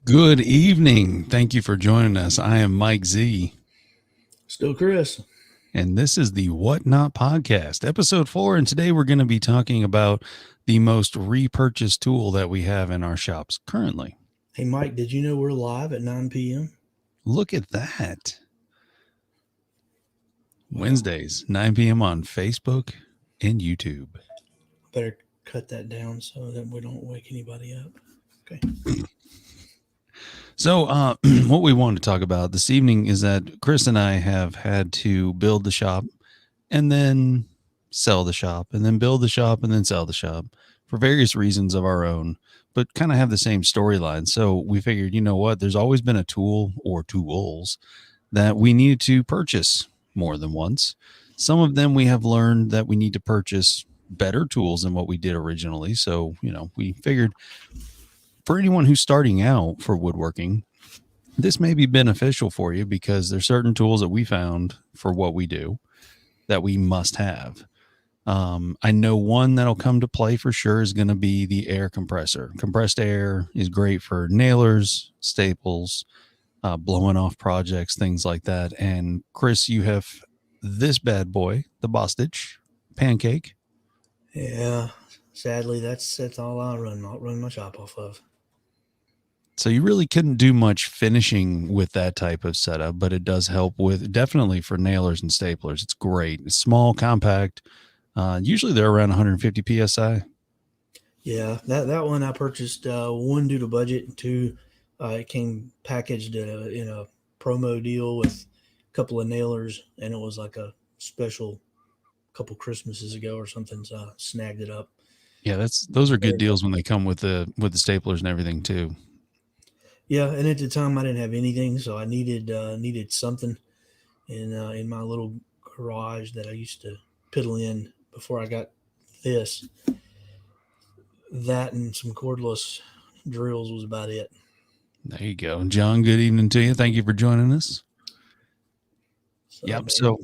Good evening. Thank you for joining us. I am Mike Z, Still Chris. and this is the Whatnot Podcast, episode 4. And today we're going to be talking about the most repurchased tool that we have in our shops currently. Hey, Mike, did you know we're live at 9 p.m.? Look at that. Wow. Wednesdays, 9 p.m. on Facebook and YouTube. Better cut that down so that we don't wake anybody up. Okay. So, what we want to talk about this evening is that Chris and I have had to build the shop and then sell the shop and then build the shop and then sell the shop for various reasons of our own, but kind of have the same storyline. So we figured, you know what, there's always been a tool or tools that we needed to purchase more than once. Some of them we have learned that we need to purchase better tools than what we did originally. So, we figured for anyone who's starting out for woodworking, this may be beneficial for you because there's certain tools that we found for what we do that we must have. I know one that'll come to play for sure is going to be the air compressor. Compressed air is great for nailers, staples, blowing off projects, things like that. And Chris, you have this bad boy, the Bostitch Pancake. Yeah, sadly, that's all I run my shop off of. So you really couldn't do much finishing with that type of setup, but it does help with definitely for nailers and staplers. It's great. It's small, compact. Usually they're around 150 PSI. Yeah, that one I purchased, one due to budget, and two, it came packaged in a promo deal with a couple of nailers, and it was like a special couple Christmases ago or something, so I snagged it up. Yeah, those are good deals when they come with the staplers and everything too. Yeah, and at the time I didn't have anything, so I needed something in my little garage that I used to piddle in before I got this. That and some cordless drills was about it. There you go. John, good evening to you. Thank you for joining us. Yep. So,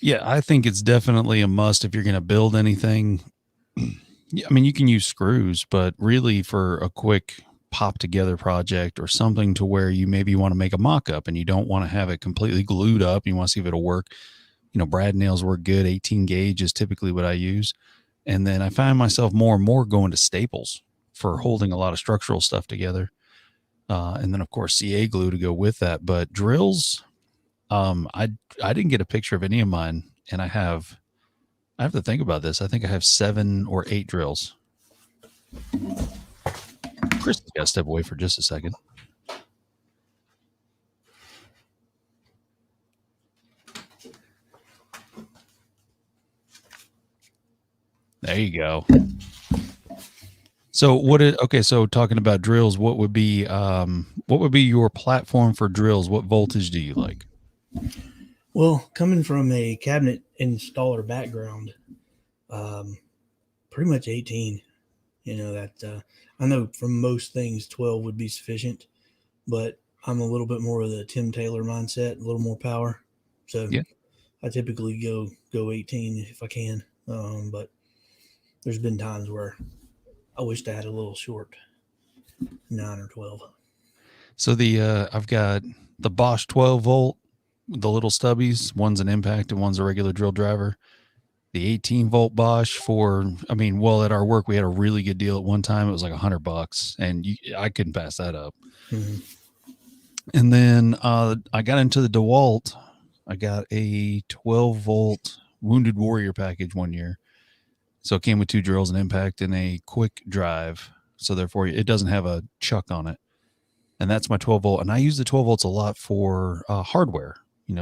yeah, I think it's definitely a must if you're going to build anything. I mean, you can use screws, but really for a quick pop together project or something to where you maybe want to make a mock-up and you don't want to have it completely glued up. You want to see if it'll work. Brad nails work good. 18 gauge is typically what I use. And then I find myself more and more going to staples for holding a lot of structural stuff together. And then of course CA glue to go with that. But drills, I didn't get a picture of any of mine, and I have to think about this. I think I have 7 or 8 drills. Chris, got to step away for just a second. There you go. So so talking about drills, what would be your platform for drills? What voltage do you like? Well, coming from a cabinet installer background, pretty much 18. I know from most things 12 would be sufficient, but I'm a little bit more of the Tim Taylor mindset, a little more power. So yeah. I typically go 18 if I can. But there's been times where I wished I had a little short 9 or 12. So I've got the Bosch 12 volt, the little stubbies. One's an impact and one's a regular drill driver. The 18 volt Bosch at our work, we had a really good deal at one time. It was like $100 and I couldn't pass that up. Mm-hmm. And then, I got into the DeWalt. I got a 12 volt Wounded Warrior package one year. So it came with 2 drills, an impact and a quick drive. So therefore it doesn't have a chuck on it. And that's my 12 volt. And I use the 12 volts a lot for hardware.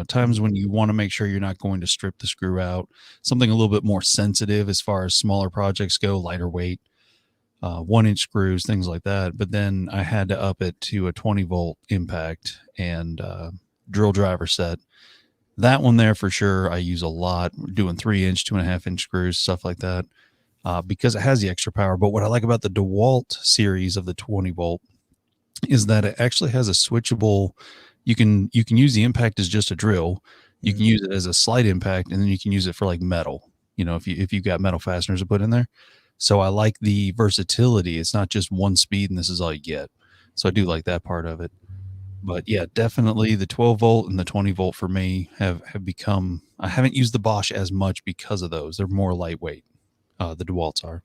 Times when you want to make sure you're not going to strip the screw out, something a little bit more sensitive as far as smaller projects go, lighter weight, 1-inch screws, things like that. But then I had to up it to a 20 volt impact and drill driver set. That one there for sure I use a lot, doing 3-inch, 2.5-inch screws, stuff like that, because it has the extra power. But what I like about the DeWalt series of the 20 volt is that it actually has a switchable. You can use the impact as just a drill. You can use it as a slight impact, and then you can use it for like metal, if you've got metal fasteners to put in there. So I like the versatility. It's not just one speed and this is all you get. So I do like that part of it. But yeah, definitely the 12 volt and the 20 volt for me have become. I haven't used the Bosch as much because of those. They're more lightweight. The DeWalt's are.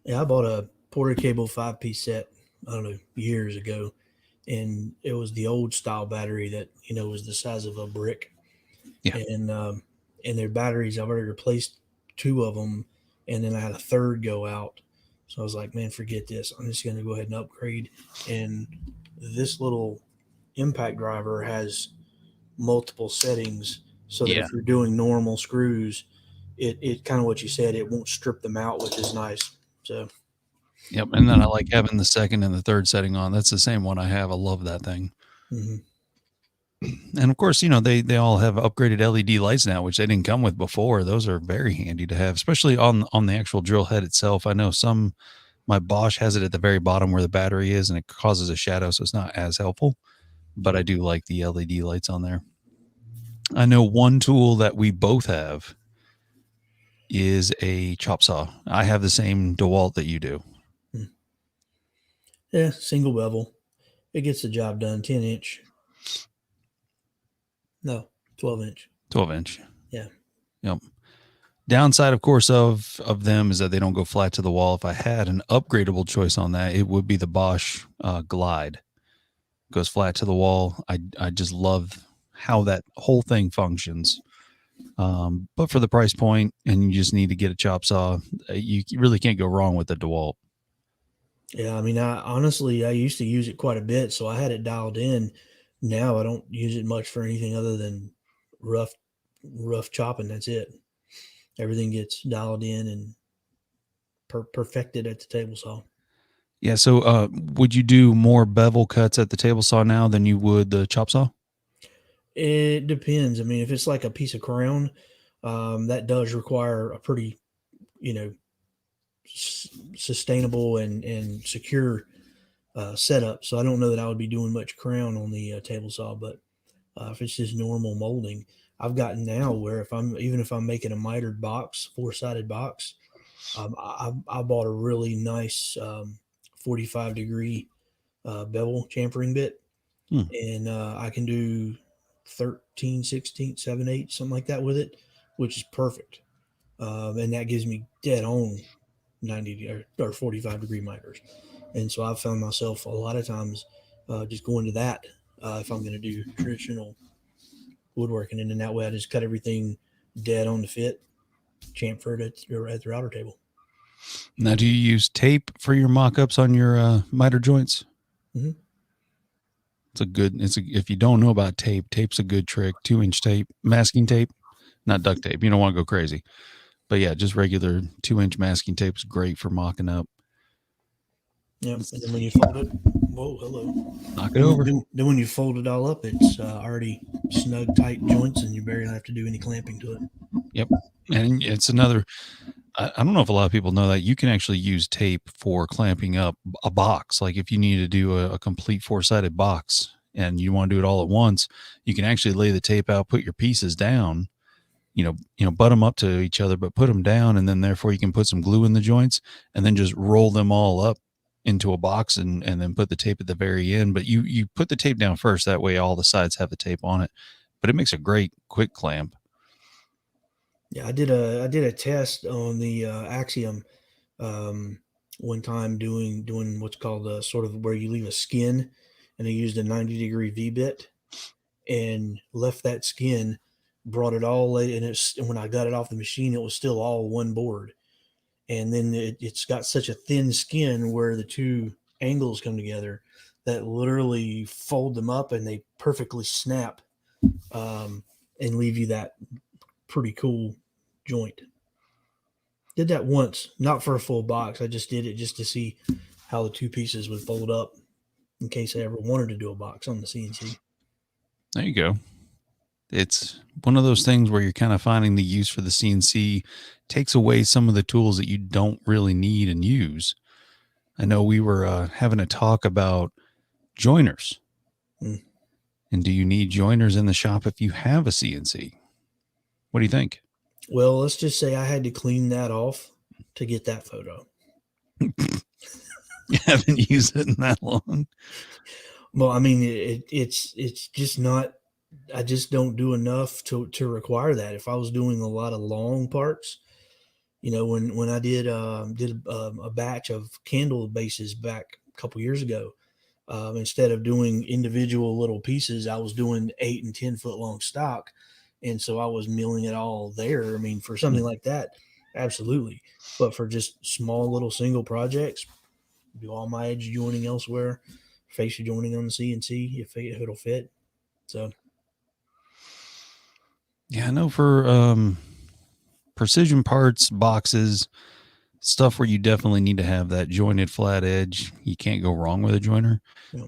Yeah, I bought a Porter Cable 5-piece set, I don't know, years ago, and it was the old style battery that was the size of a brick, Yeah. and their batteries I've already replaced two of them, and then I had a third go out, so I was like, man, forget this. I'm just going to go ahead and upgrade. And this little impact driver has multiple settings, so that Yeah. if you're doing normal screws, it kind of what you said, it won't strip them out, which is nice. So. Yep. And then I like having the second and the third setting on. That's the same one I have. I love that thing. Mm-hmm. And of course, they all have upgraded LED lights now, which they didn't come with before. Those are very handy to have, especially on the actual drill head itself. I know my Bosch has it at the very bottom where the battery is, and it causes a shadow, so it's not as helpful. But I do like the LED lights on there. I know one tool that we both have is a chop saw. I have the same DeWalt that you do. Yeah, single bevel. It gets the job done. 10-inch. No, 12-inch. 12-inch. Yeah. Yep. Downside, of course, of them is that they don't go flat to the wall. If I had an upgradable choice on that, it would be the Bosch Glide. Goes flat to the wall. I just love how that whole thing functions. But for the price point, and you just need to get a chop saw, you really can't go wrong with the DeWalt. Yeah, I mean, I used to use it quite a bit, so I had it dialed in. Now I don't use it much for anything other than rough, rough chopping. That's it. Everything gets dialed in and perfected at the table saw. Yeah. So, would you do more bevel cuts at the table saw now than you would the chop saw? It depends. I mean, if it's like a piece of crown, that does require a pretty, you know, sustainable and secure setup. So I don't know that I would be doing much crown on the table saw, but if it's just normal molding, I've gotten now where if I'm making a mitered box, 4-sided box, I bought a really nice 45-degree bevel chamfering bit, Hmm. and I can do 13, 16, 7, 8, something like that with it, which is perfect. And that gives me dead on 90 or 45-degree miters. And so I've found myself a lot of times just going to that if I'm going to do traditional woodworking. And in that way, I just cut everything dead on the fit, chamfered at the router table. Now, do you use tape for your mock-ups on your miter joints? Mm-hmm. If you don't know about tape, tape's a good trick. 2-inch tape, masking tape, not duct tape. You don't want to go crazy. But yeah, just regular 2-inch masking tape is great for mocking up. Yeah, and then when you fold it, whoa, hello. Knock it over. Then when you fold it all up, it's already snug, tight joints, and you barely have to do any clamping to it. Yep. And it's another, I don't know if a lot of people know that you can actually use tape for clamping up a box. Like if you need to do a complete 4-sided box and you want to do it all at once, you can actually lay the tape out, put your pieces down, butt them up to each other, but put them down. And then therefore you can put some glue in the joints and then just roll them all up into a box and then put the tape at the very end. But you put the tape down first. That way all the sides have the tape on it, but it makes a great quick clamp. Yeah, I did a test on the Axiom one time doing what's called a sort of where you leave a skin, and I used a 90-degree V bit and left that skin, brought it all late, and when I got it off the machine, it was still all one board, and then it's got such a thin skin where the two angles come together that literally fold them up and they perfectly snap, and leave you that pretty cool joint. Did that once, not for a full box. I just did it just to see how the two pieces would fold up in case I ever wanted to do a box on the CNC. There you go. It's one of those things where you're kind of finding the use for the CNC takes away some of the tools that you don't really need and use. I know we were having a talk about joiners. Mm. And do you need joiners in the shop if you have a CNC? What do you think? Well, let's just say I had to clean that off to get that photo. You haven't used it in that long. Well, I mean, it's just not. I just don't do enough to require that. If I was doing a lot of long parts, when I did a batch of candle bases back a couple years ago, instead of doing individual little pieces, I was doing 8 and 10 foot long stock, and so I was milling it all there. I mean, for something like that, absolutely. But for just small little single projects, do all my edge joining elsewhere, facial joining on the CNC if it'll fit. So Yeah, I know for precision parts, boxes, stuff where you definitely need to have that jointed flat edge. You can't go wrong with a joiner.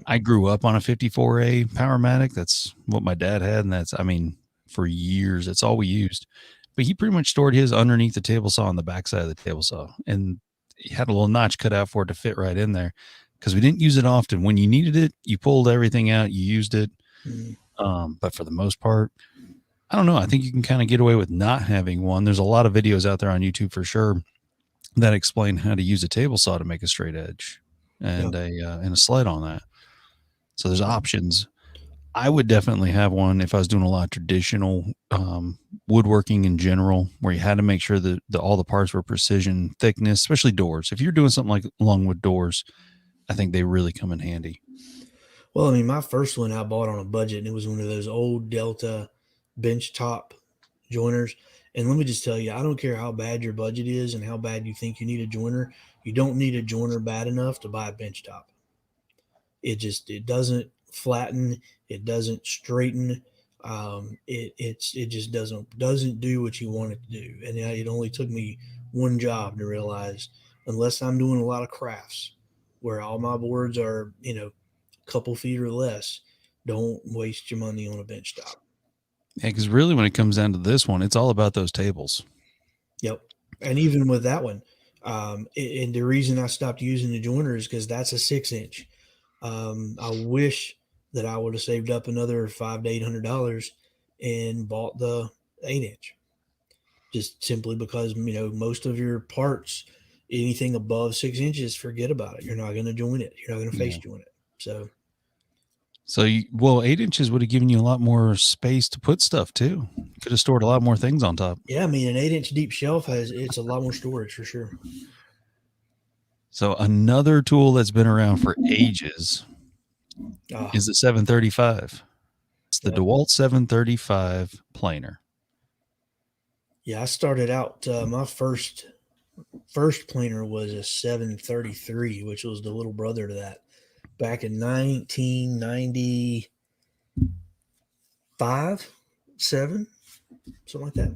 I grew up on a 54A Powermatic. That's what my dad had. And I mean, for years, that's all we used. But he pretty much stored his underneath the table saw on the backside of the table saw. And he had a little notch cut out for it to fit right in there because we didn't use it often. When you needed it, you pulled everything out, you used it. But for the most part, I don't know. I think you can kind of get away with not having one. There's a lot of videos out there on YouTube for sure that explain how to use a table saw to make a straight edge and a sled on that. So there's options. I would definitely have one if I was doing a lot of traditional woodworking in general, where you had to make sure that all the parts were precision thickness, especially doors. If you're doing something like longwood doors, I think they really come in handy. Well, I mean, my first one I bought on a budget, and it was one of those old Delta bench top joiners. And let me just tell you, I don't care how bad your budget is and how bad you think you need a joiner. You don't need a joiner bad enough to buy a bench top. It doesn't flatten, it doesn't straighten. It just doesn't do what you want it to do. And it only took me one job to realize, unless I'm doing a lot of crafts where all my boards are a couple feet or less, don't waste your money on a bench top. Yeah, because really, when it comes down to this one, it's all about those tables. Yep. And even with that one, and the reason I stopped using the joiner is because that's a 6 inch. I wish that I would have saved up another $500 to $800 and bought the 8 inch, just simply because most of your parts, anything above 6 inches, forget about it. You're not going to join it. You're not going to face join it. So 8 inches would have given you a lot more space to put stuff too. Could have stored a lot more things on top. Yeah, I mean, an 8 inch deep shelf it's a lot more storage for sure. So another tool that's been around for ages is the 735. It's the DeWalt 735 planer. Yeah, I started out my first planer was a 733, which was the little brother to that, back in 1995, 7, something like that.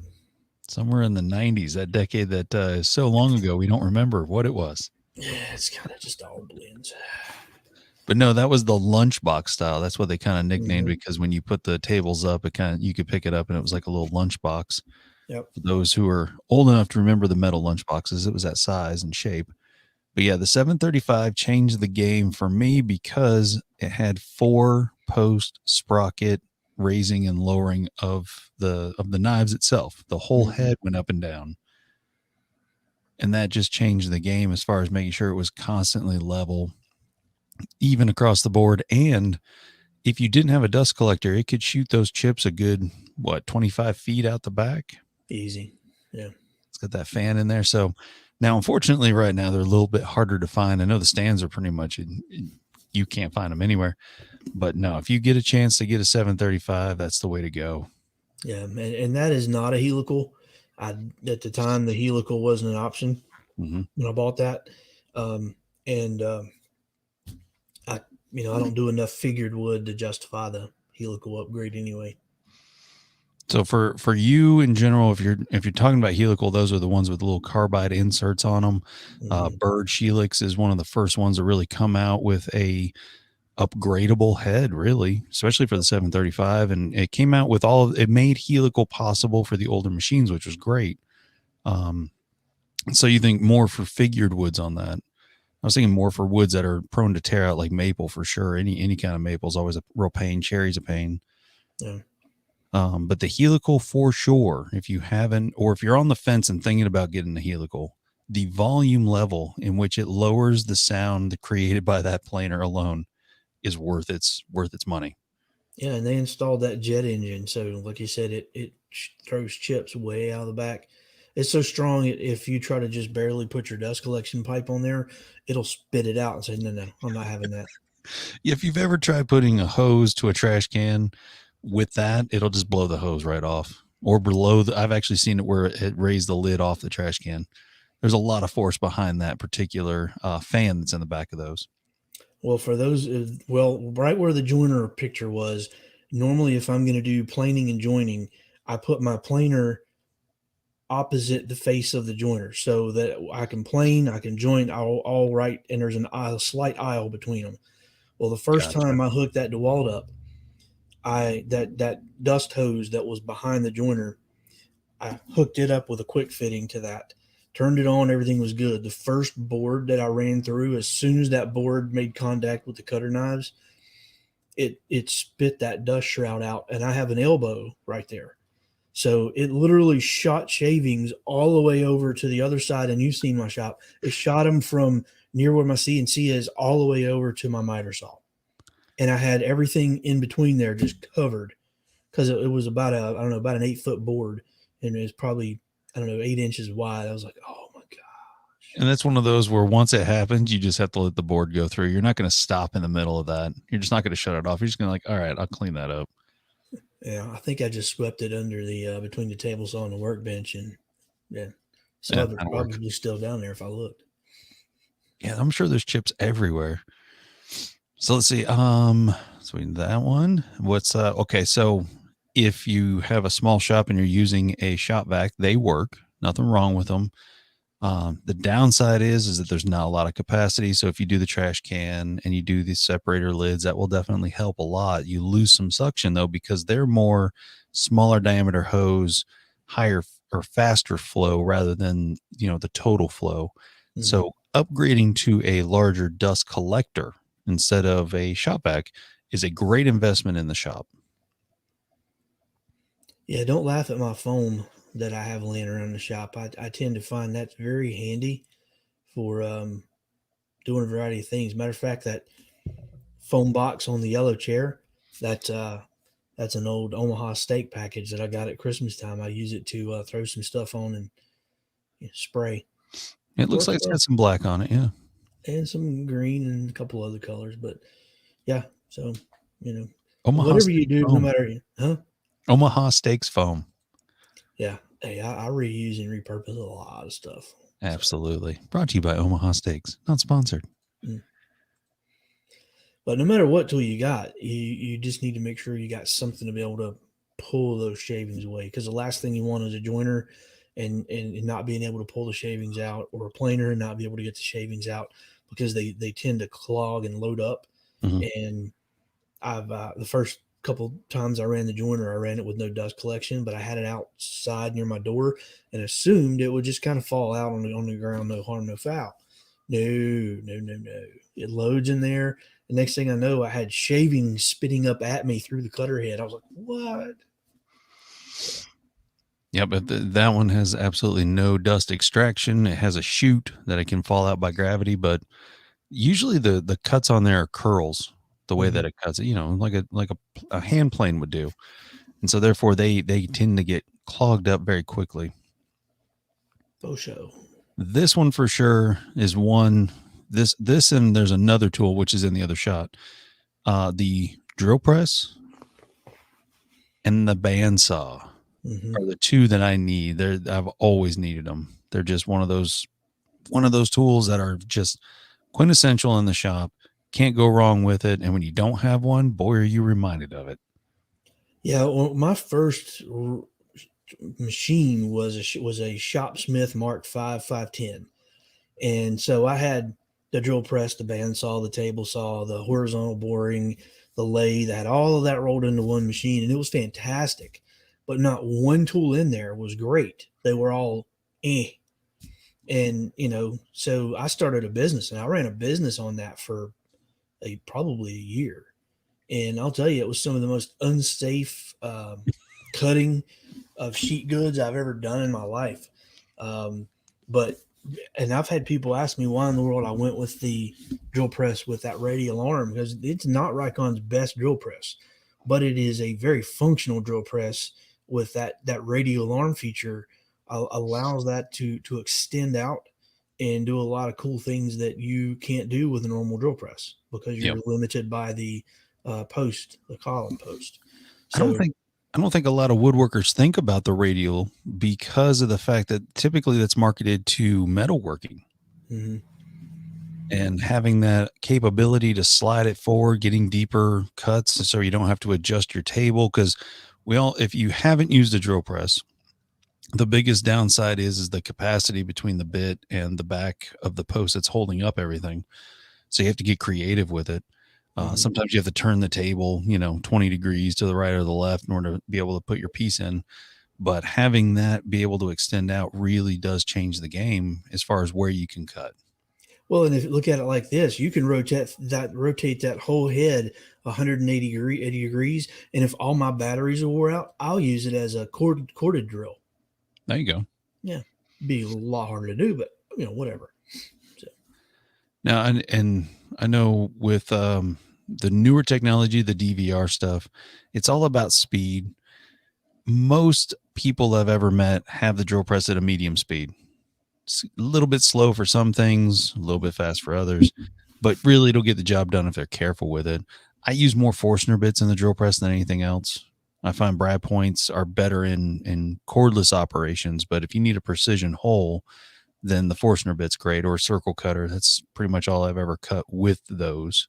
Somewhere in the 90s, that decade that is so long ago, we don't remember what it was. Yeah, it's kind of just all blends. But no, that was the lunchbox style. That's what they kind of nicknamed because when you put the tables up, you could pick it up and it was like a little lunchbox. Yep. For those who are old enough to remember the metal lunchboxes, it was that size and shape. But yeah, the 735 changed the game for me because it had 4-post sprocket raising and lowering of the knives itself. The whole head went up and down. And that just changed the game as far as making sure it was constantly level, even across the board. And if you didn't have a dust collector, it could shoot those chips a good, 25 feet out the back? Easy. Yeah. It's got that fan in there. So now, unfortunately, right now, they're a little bit harder to find. I know the stands are pretty much, you can't find them anywhere. But no, if you get a chance to get a 735, that's the way to go. Yeah, and that is not a helical. At the time, the helical wasn't an option when I bought that. I don't do enough figured wood to justify the helical upgrade anyway. So for you in general, if you're talking about helical, those are the ones with little carbide inserts on them. Bird Helix is one of the first ones to really come out with a upgradable head, really, especially for the 735. And it came out with it made helical possible for the older machines, which was great. So you think more for figured woods on that? I was thinking more for woods that are prone to tear out, like maple for sure. Any kind of maple is always a real pain. Cherry's a pain. Yeah. But the helical for sure, if you haven't, or if you're on the fence and thinking about getting the helical, the volume level in which it lowers the sound created by that planer alone is worth its money. Yeah, and they installed that jet engine, so like you said, it throws chips way out of the back. It's so strong, if you try to just barely put your dust collection pipe on there, it'll spit it out and say, "No, no, I'm not having that." If you've ever tried putting a hose to a trash can with that, it'll just blow the hose right off. Or below I've actually seen it where it raised the lid off the trash can. There's a lot of force behind that particular fan that's in the back of those. Well, for those, right where the joiner picture was, normally if I'm going to do planing and joining, I put my planer opposite the face of the joiner so that I can plane, I can join all right, and there's an aisle, slight aisle between them. Well, the first Gotcha. time I hooked that DeWalt up, that dust hose that was behind the joiner, I hooked it up with a quick fitting to that, turned it on, everything was good. The first board that I ran through, as soon as that board made contact with the cutter knives, it spit that dust shroud out, and I have an elbow right there. So it literally shot shavings all the way over to the other side, and you've seen my shop. It shot them from near where my CNC is all the way over to my miter saw, and I had everything in between there just covered because it was about I don't know, about an 8 foot board, and it was probably, I don't know, 8 inches wide. I was like, oh my gosh. And that's one of those where once it happens, you just have to let the board go through. You're not going to stop in the middle of that. You're just not going to shut it off. You're just going to like, all right, I'll clean that up. Yeah, I think I just swept it under the between the table saw and the workbench, and yeah, some Yeah, other that'll work. probably still down there if I looked. Yeah, I'm sure there's chips everywhere. So let's see. So we that one. What's okay, so if you have a small shop and you're using a shop vac, they work. Nothing wrong with them. The downside is that there's not a lot of capacity. So if you do the trash can and you do these separator lids, that will definitely help a lot. You lose some suction though, because they're more smaller diameter hose, higher or faster flow rather than, the total flow. Mm-hmm. So upgrading to a larger dust collector instead of a shop vac is a great investment in the shop. Yeah, don't laugh at my foam that I have laying around the shop. I tend to find that's very handy for doing a variety of things. Matter of fact, that foam box on the yellow chair, that that's an old Omaha steak package that I got at Christmas time. I use it to throw some stuff on and spray. It looks Works like it's well, got some black on it. Yeah. and some green and a couple other colors. But yeah, so you know, Omaha whatever you Steaks do, no foam. matter, huh? Omaha Steaks foam. Yeah, hey, I reuse and repurpose a lot of stuff. So. Absolutely. Brought to you by Omaha Steaks. Not sponsored. Mm. But no matter what tool you got, you just need to make sure you got something to be able to pull those shavings away. Because the last thing you want is a joiner and not being able to pull the shavings out, or a planer and not be able to get the shavings out because they tend to clog and load up. Mhm. And I've the first couple times I ran the joiner, I ran it with no dust collection, but I had it outside near my door and assumed it would just kind of fall out on the ground, no harm, no foul. No, no, no, no. It loads in there. The next thing I know, I had shavings spitting up at me through the cutter head. I was like, what? Yeah, but that one has absolutely no dust extraction. It has a chute that it can fall out by gravity, but usually the cuts on there are curls. The way Mm-hmm. that it cuts it, like a hand plane would do, and so therefore they tend to get clogged up very quickly. Faux show. This one for sure is one. This and there's another tool which is in the other shot. The drill press and the bandsaw Mm-hmm. are the two that I need. I've always needed them. They're just one of those tools that are just quintessential in the shop. Can't go wrong with it. And when you don't have one, boy, are you reminded of it. Yeah, well, my first machine was a Shopsmith Mark 510. And so I had the drill press, the bandsaw, the table saw, the horizontal boring, the lathe. I had all of that rolled into one machine, and it was fantastic. But not one tool in there was great. They were all eh. And so I started a business, and I ran a business on that for probably a year. And I'll tell you, it was some of the most unsafe cutting of sheet goods I've ever done in my life. But and I've had people ask me why in the world I went with the drill press with that radial arm, because it's not Rycon's best drill press, but it is a very functional drill press with that radial arm feature. Allows that to extend out and do a lot of cool things that you can't do with a normal drill press because Yep. you're limited by the post, the column post. I don't So think I don't think a lot of woodworkers think about the radial because of the fact that typically that's marketed to metalworking. mhm. And having that capability to slide it forward, getting deeper cuts so you don't have to adjust your table. Because if you haven't used a drill press, the biggest downside is the capacity between the bit and the back of the post that's holding up everything. So you have to get creative with it. Mhm. Sometimes you have to turn the table, 20 degrees to the right or the left in order to be able to put your piece in. But having that be able to extend out really does change the game as far as where you can cut. Well, and if you look at it like this, you can rotate that whole head 80 degrees, and if all my batteries are wore out, I'll use it as a corded drill. There you go. Yeah, be a lot harder to do, but whatever. So, Now, and I know with the newer technology, the DVR stuff, it's all about speed. Most people I've ever met have the drill press at a medium speed. It's a little bit slow for some things, a little bit fast for others, but really it'll get the job done if they're careful with it. I use more Forstner bits in the drill press than anything else. I find brad points are better in cordless operations, but if you need a precision hole, then the Forstner bit's great, or a circle cutter. That's pretty much all I've ever cut with those.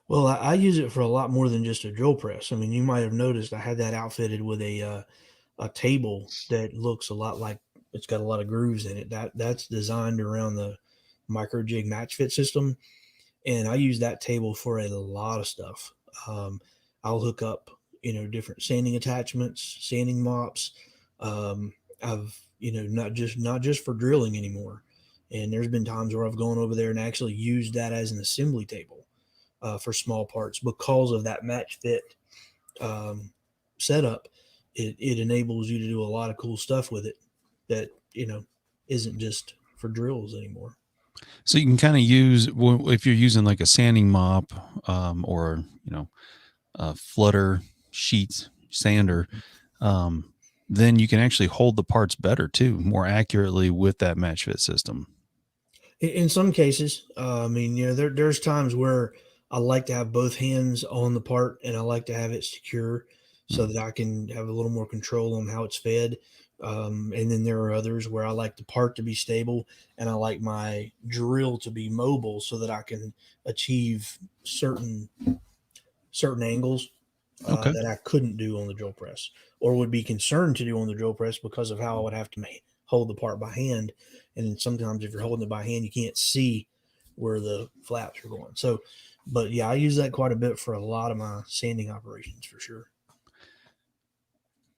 well, I use it for a lot more than just a drill press. I mean, you might have noticed I had that outfitted with a table that looks a lot like it's got a lot of grooves in it. That's designed around the micro jig match fit system, and I use that table for a lot of stuff. Um, I'll hook up, different sanding attachments, sanding mops. I've, not just for drilling anymore. And there's been times where I've gone over there and actually used that as an assembly table for small parts because of that match fit um, setup. It enables you to do a lot of cool stuff with it that isn't just for drills anymore. So you can kind of use, if you're using like a sanding mop or, a flutter sheet sander, um, then you can actually hold the parts better too, more accurately with that match fit system. In some cases, I mean, there's times where I like to have both hands on the part and I like to have it secure so Mm. that I can have a little more control on how it's fed. And then there are others where I like the part to be stable and I like my drill to be mobile so that I can achieve certain angles Okay. that I couldn't do on the drill press or would be concerned to do on the drill press because of how I would have to hold the part by hand. And sometimes if you're holding it by hand, you can't see where the flaps are going. So, but yeah, I use that quite a bit for a lot of my sanding operations for sure.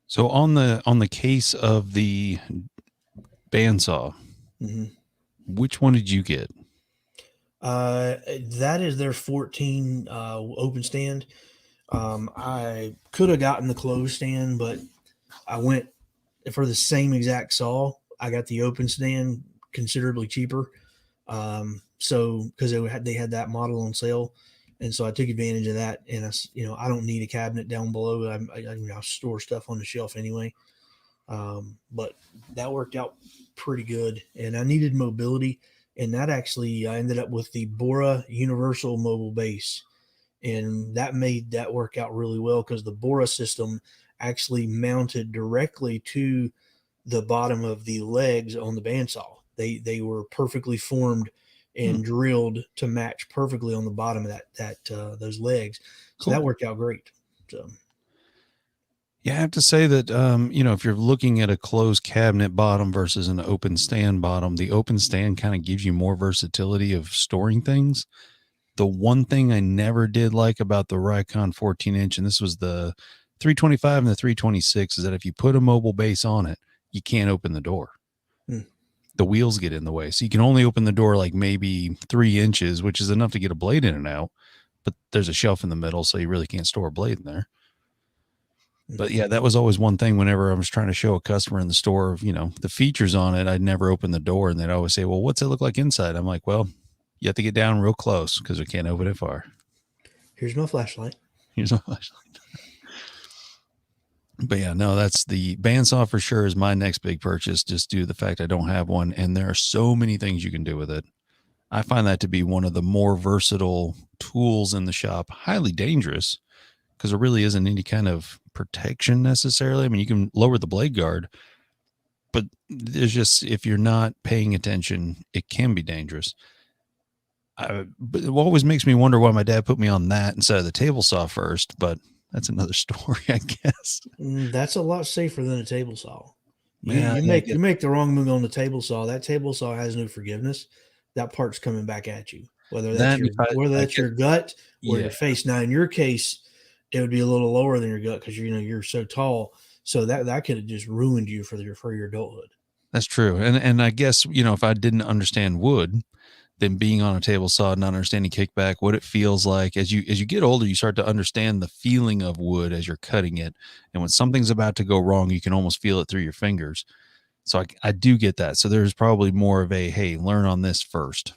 So on the case of the bandsaw, Mm-hmm. which one did you get? That is their 14 open stand. I could have gotten the closed stand, but I went for the same exact saw. I got the open stand considerably cheaper. So because they had that model on sale, and so I took advantage of that. And I don't need a cabinet down below. I store stuff on the shelf anyway. But that worked out pretty good, and I needed mobility, and that actually I ended up with the Bora Universal Mobile Base, and that made that work out really well because the Bora system actually mounted directly to the bottom of the legs on the bandsaw. They were perfectly formed Hmm, and drilled to match perfectly on the bottom of that those legs. So cool. that worked out great. So Yeah, I have to say that if you're looking at a closed cabinet bottom versus an open stand bottom, the open stand kind of gives you more versatility of storing things. The one thing I never did like about the Rikon 14-inch, and this was the 325 and the 326, is that if you put a mobile base on it, you can't open the door. hmm. The wheels get in the way. So you can only open the door like maybe 3 inches, which is enough to get a blade in and out. But there's a shelf in the middle, so you really can't store a blade in there. But yeah, that was always one thing whenever I was trying to show a customer in the store, the features on it, I'd never open the door and they'd always say, well, what's it look like inside? I'm like, well, you have to get down real close because we can't open it far. Here's my flashlight. Here's my flashlight. But yeah, no, that's the bandsaw for sure is my next big purchase, just due to the fact I don't have one. And there are so many things you can do with it. I find that to be one of the more versatile tools in the shop, highly dangerous because there really isn't any kind of protection necessarily. I mean, you can lower the blade guard, but there's just, if you're not paying attention, it can be dangerous. But it always makes me wonder why my dad put me on that instead of the table saw first, but that's another story, I guess. That's a lot safer than a table saw. You, Yeah, you yeah, make you make the wrong move on the table saw. That table saw has no forgiveness. That part's coming back at you, whether that's that your if I, whether I that's get, your gut or yeah, your face. Now, in your case, it would be a little lower than your gut because you're so tall. So that could have just ruined you for your adulthood. that's true. And I guess, if I didn't understand wood, then being on a table saw, not understanding kickback, what it feels like as you get older, you start to understand the feeling of wood as you're cutting it. And when something's about to go wrong, you can almost feel it through your fingers. So I do get that. So there's probably more of a, hey, learn on this first.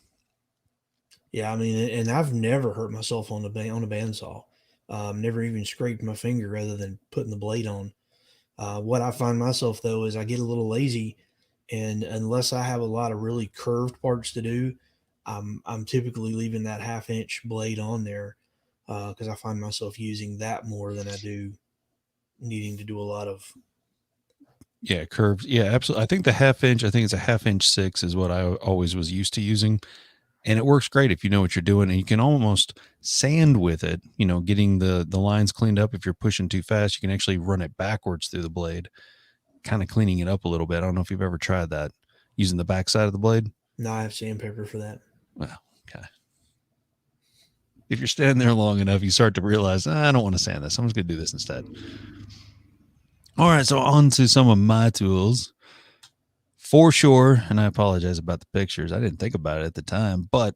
Yeah, I mean, and I've never hurt myself on a bandsaw. Never even scraped my finger rather than putting the blade on. What I find myself though is I get a little lazy, and unless I have a lot of really curved parts to do, I'm typically leaving that half-inch blade on there because I find myself using that more than I do needing to do a lot of. Yeah, curved. Yeah, absolutely. I think I think it's a half inch six is what I always was used to using. And it works great if you know what you're doing, and you can almost sand with it, getting the lines cleaned up. If you're pushing too fast, you can actually run it backwards through the blade, kind of cleaning it up a little bit. I don't know if you've ever tried that using the backside of the blade. No, I have sandpaper for that. Well, okay. If you're standing there long enough, you start to realize, I don't want to sand this. I'm just going to do this instead. All right, so on to some of my tools. For sure, and I apologize about the pictures. I didn't think about it at the time, but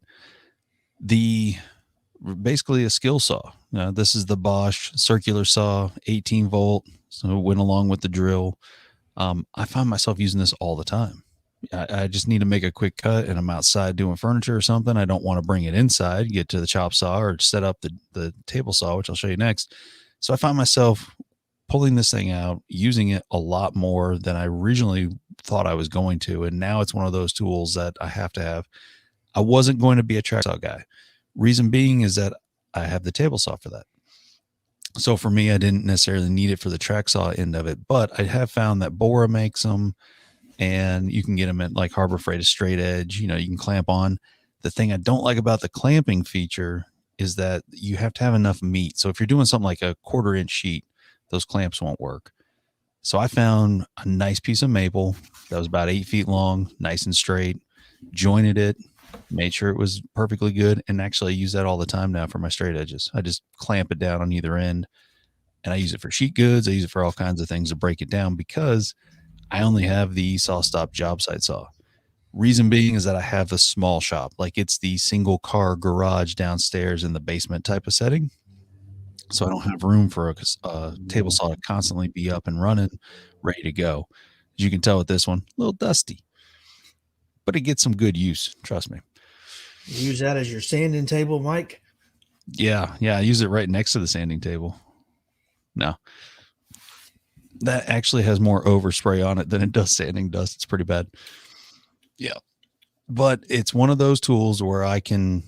the basically a skill saw. This is the Bosch circular saw, 18 volt. So it went along with the drill. I find myself using this all the time. I just need to make a quick cut and I'm outside doing furniture or something. I don't want to bring it inside, get to the chop saw or set up the table saw, which I'll show you next. So I find myself pulling this thing out, using it a lot more than I originally thought I was going to. And now it's one of those tools that I have to have. I wasn't going to be a track saw guy. Reason being is that I have the table saw for that. So for me, I didn't necessarily need it for the track saw end of it, but I have found that Bora makes them and you can get them at like Harbor Freight, a straight edge, you can clamp on. The thing I don't like about the clamping feature is that you have to have enough meat. So if you're doing something like a 1/4 inch sheet, those clamps won't work. So I found a nice piece of maple that was about 8 feet long, nice and straight, jointed it, made sure it was perfectly good, and actually I use that all the time now for my straight edges. I just clamp it down on either end, and I use it for sheet goods. I use it for all kinds of things to break it down because I only have the saw stop job site saw. Reason being is that I have a small shop, like it's the single car garage downstairs in the basement type of setting. So I don't have room for a table saw to constantly be up and running, ready to go. As you can tell with this one, a little dusty, but it gets some good use. Trust me. Use that as your sanding table, Mike. Yeah. I use it right next to the sanding table. No, that actually has more overspray on it than it does sanding dust. It's pretty bad. Yeah. But it's one of those tools where I can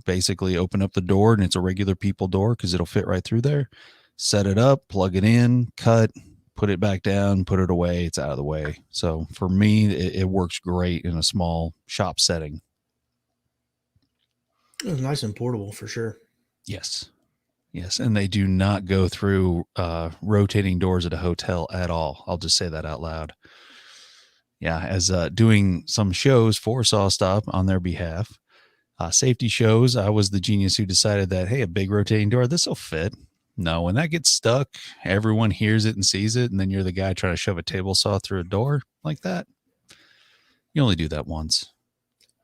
basically open up the door and it's a regular people door because it'll fit right through there. Set it up, plug it in, cut, put it back down, put it away. It's out of the way. So for me, it works great in a small shop setting. It was nice and portable for sure. Yes. And they do not go through rotating doors at a hotel at all. I'll just say that out loud. Yeah, as doing some shows for SawStop on their behalf, safety shows, I was the genius who decided that, hey, a big rotating door, this will fit. No, when that gets stuck, everyone hears it and sees it, and then you're the guy trying to shove a table saw through a door like that. You only do that once.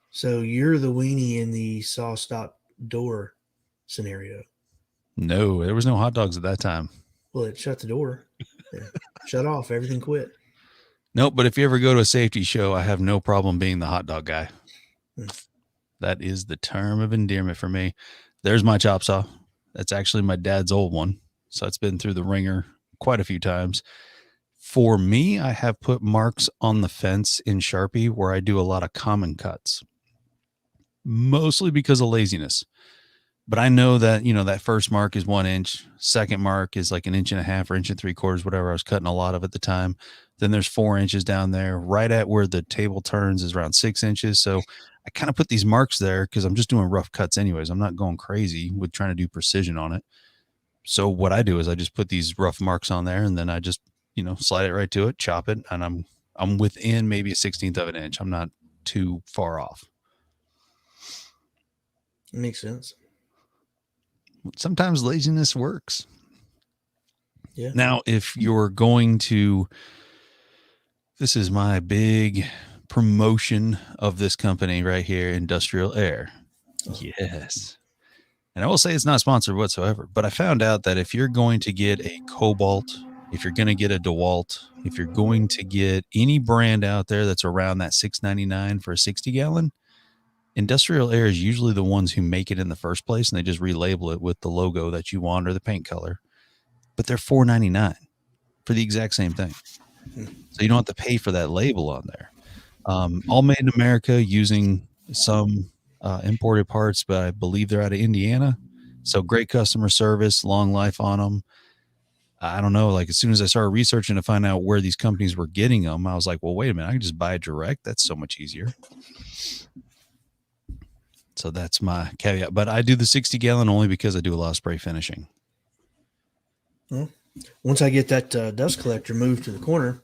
So you're the weenie in the saw stop door scenario. No, there was no hot dogs at that time. Well, it shut the door. Yeah. Shut off. Everything quit. Nope. But if you ever go to a safety show, I have no problem being the hot dog guy. Hmm. That is the term of endearment for me. There's my chop saw. That's actually my dad's old one. So it's been through the ringer quite a few times. For me, I have put marks on the fence in Sharpie where I do a lot of common cuts, mostly because of laziness. But I know that, that first mark is 1 inch. Second mark is like 1.5 inches or 1.75 inches, whatever I was cutting a lot of at the time. Then there's 4 inches down there. Right at where the table turns is around 6 inches. So I kind of put these marks there because I'm just doing rough cuts anyways. I'm not going crazy with trying to do precision on it. So what I do is I just put these rough marks on there, and then I just, slide it right to it, chop it, and I'm within maybe a 1/16 of an inch. I'm not too far off. It makes sense. Sometimes laziness works. Yeah. Now, if you're going to, this is my big promotion of this company right here, Industrial Air. Oh. Yes. And I will say it's not sponsored whatsoever, but I found out that if you're going to get a Cobalt, if you're going to get a DeWalt, if you're going to get any brand out there that's around that $6.99 for a 60-gallon, Industrial Air is usually the ones who make it in the first place, and they just relabel it with the logo that you want or the paint color. But they're $4.99 for the exact same thing. So you don't have to pay for that label on there. All made in America using some imported parts, but I believe they're out of Indiana. So great customer service, long life on them. I don't know. Like as soon as I started researching to find out where these companies were getting them, I was like, well, wait a minute. I can just buy it direct. That's so much easier. So that's my caveat. But I do the 60-gallon only because I do a lot of spray finishing. Well, once I get that dust collector moved to the corner,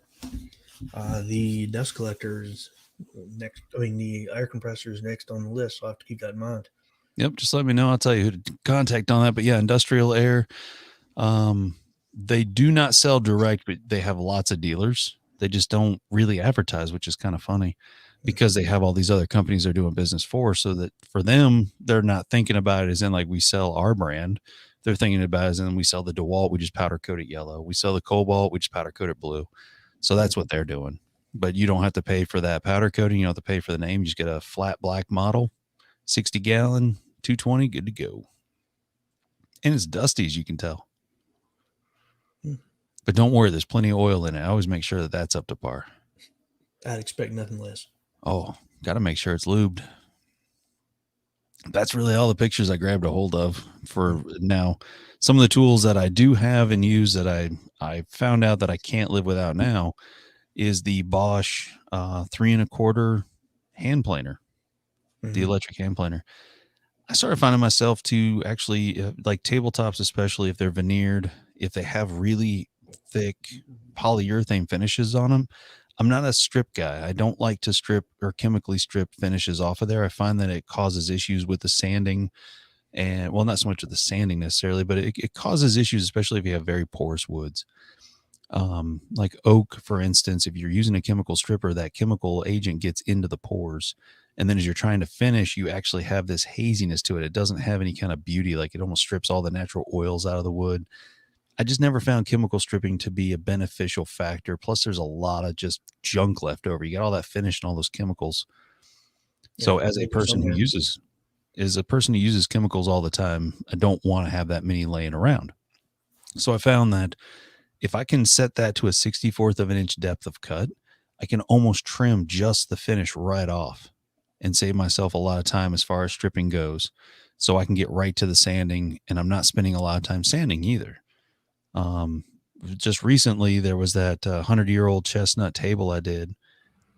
the dust collector is next. I mean, the air compressor is next on the list, so I have to keep that in mind. Yep. Just let me know. I'll tell you who to contact on that. But yeah, Industrial Air, they do not sell direct, but they have lots of dealers. They just don't really advertise, which is kind of funny because they have all these other companies they're doing business for. So that for them, they're not thinking about it as in like we sell our brand. They're thinking about it as in we sell the DeWalt, we just powder coat it yellow. We sell the Cobalt, we just powder coat it blue. So that's what they're doing. But you don't have to pay for that powder coating. You don't have to pay for the name. You just get a flat black model, 60-gallon, 220, good to go. And it's dusty, as you can tell. But don't worry, there's plenty of oil in it. I always make sure that that's up to par. I'd expect nothing less. Oh, got to make sure it's lubed. That's really all the pictures I grabbed a hold of for now. Some of the tools that I do have and use that I found out that I can't live without now is the Bosch 3 1/4 hand planer, the electric hand planer. I started finding myself to actually like tabletops, especially if they're veneered, if they have really thick polyurethane finishes on them. I'm not a strip guy. I don't like to strip or chemically strip finishes off of there. I find that it causes issues with the sanding and well, not so much with the sanding necessarily, but it causes issues, especially if you have very porous woods. Like oak, for instance, if you're using a chemical stripper, that chemical agent gets into the pores. And then as you're trying to finish, you actually have this haziness to it. It doesn't have any kind of beauty. Like it almost strips all the natural oils out of the wood. I just never found chemical stripping to be a beneficial factor. Plus, there's a lot of just junk left over. You got all that finish and all those chemicals. So, as a person who uses chemicals all the time, I don't want to have that many laying around. So, I found that if I can set that to a 64th of an inch depth of cut, I can almost trim just the finish right off and save myself a lot of time as far as stripping goes. So I can get right to the sanding, and I'm not spending a lot of time sanding either. Just recently there was that 100-year-old chestnut table I did,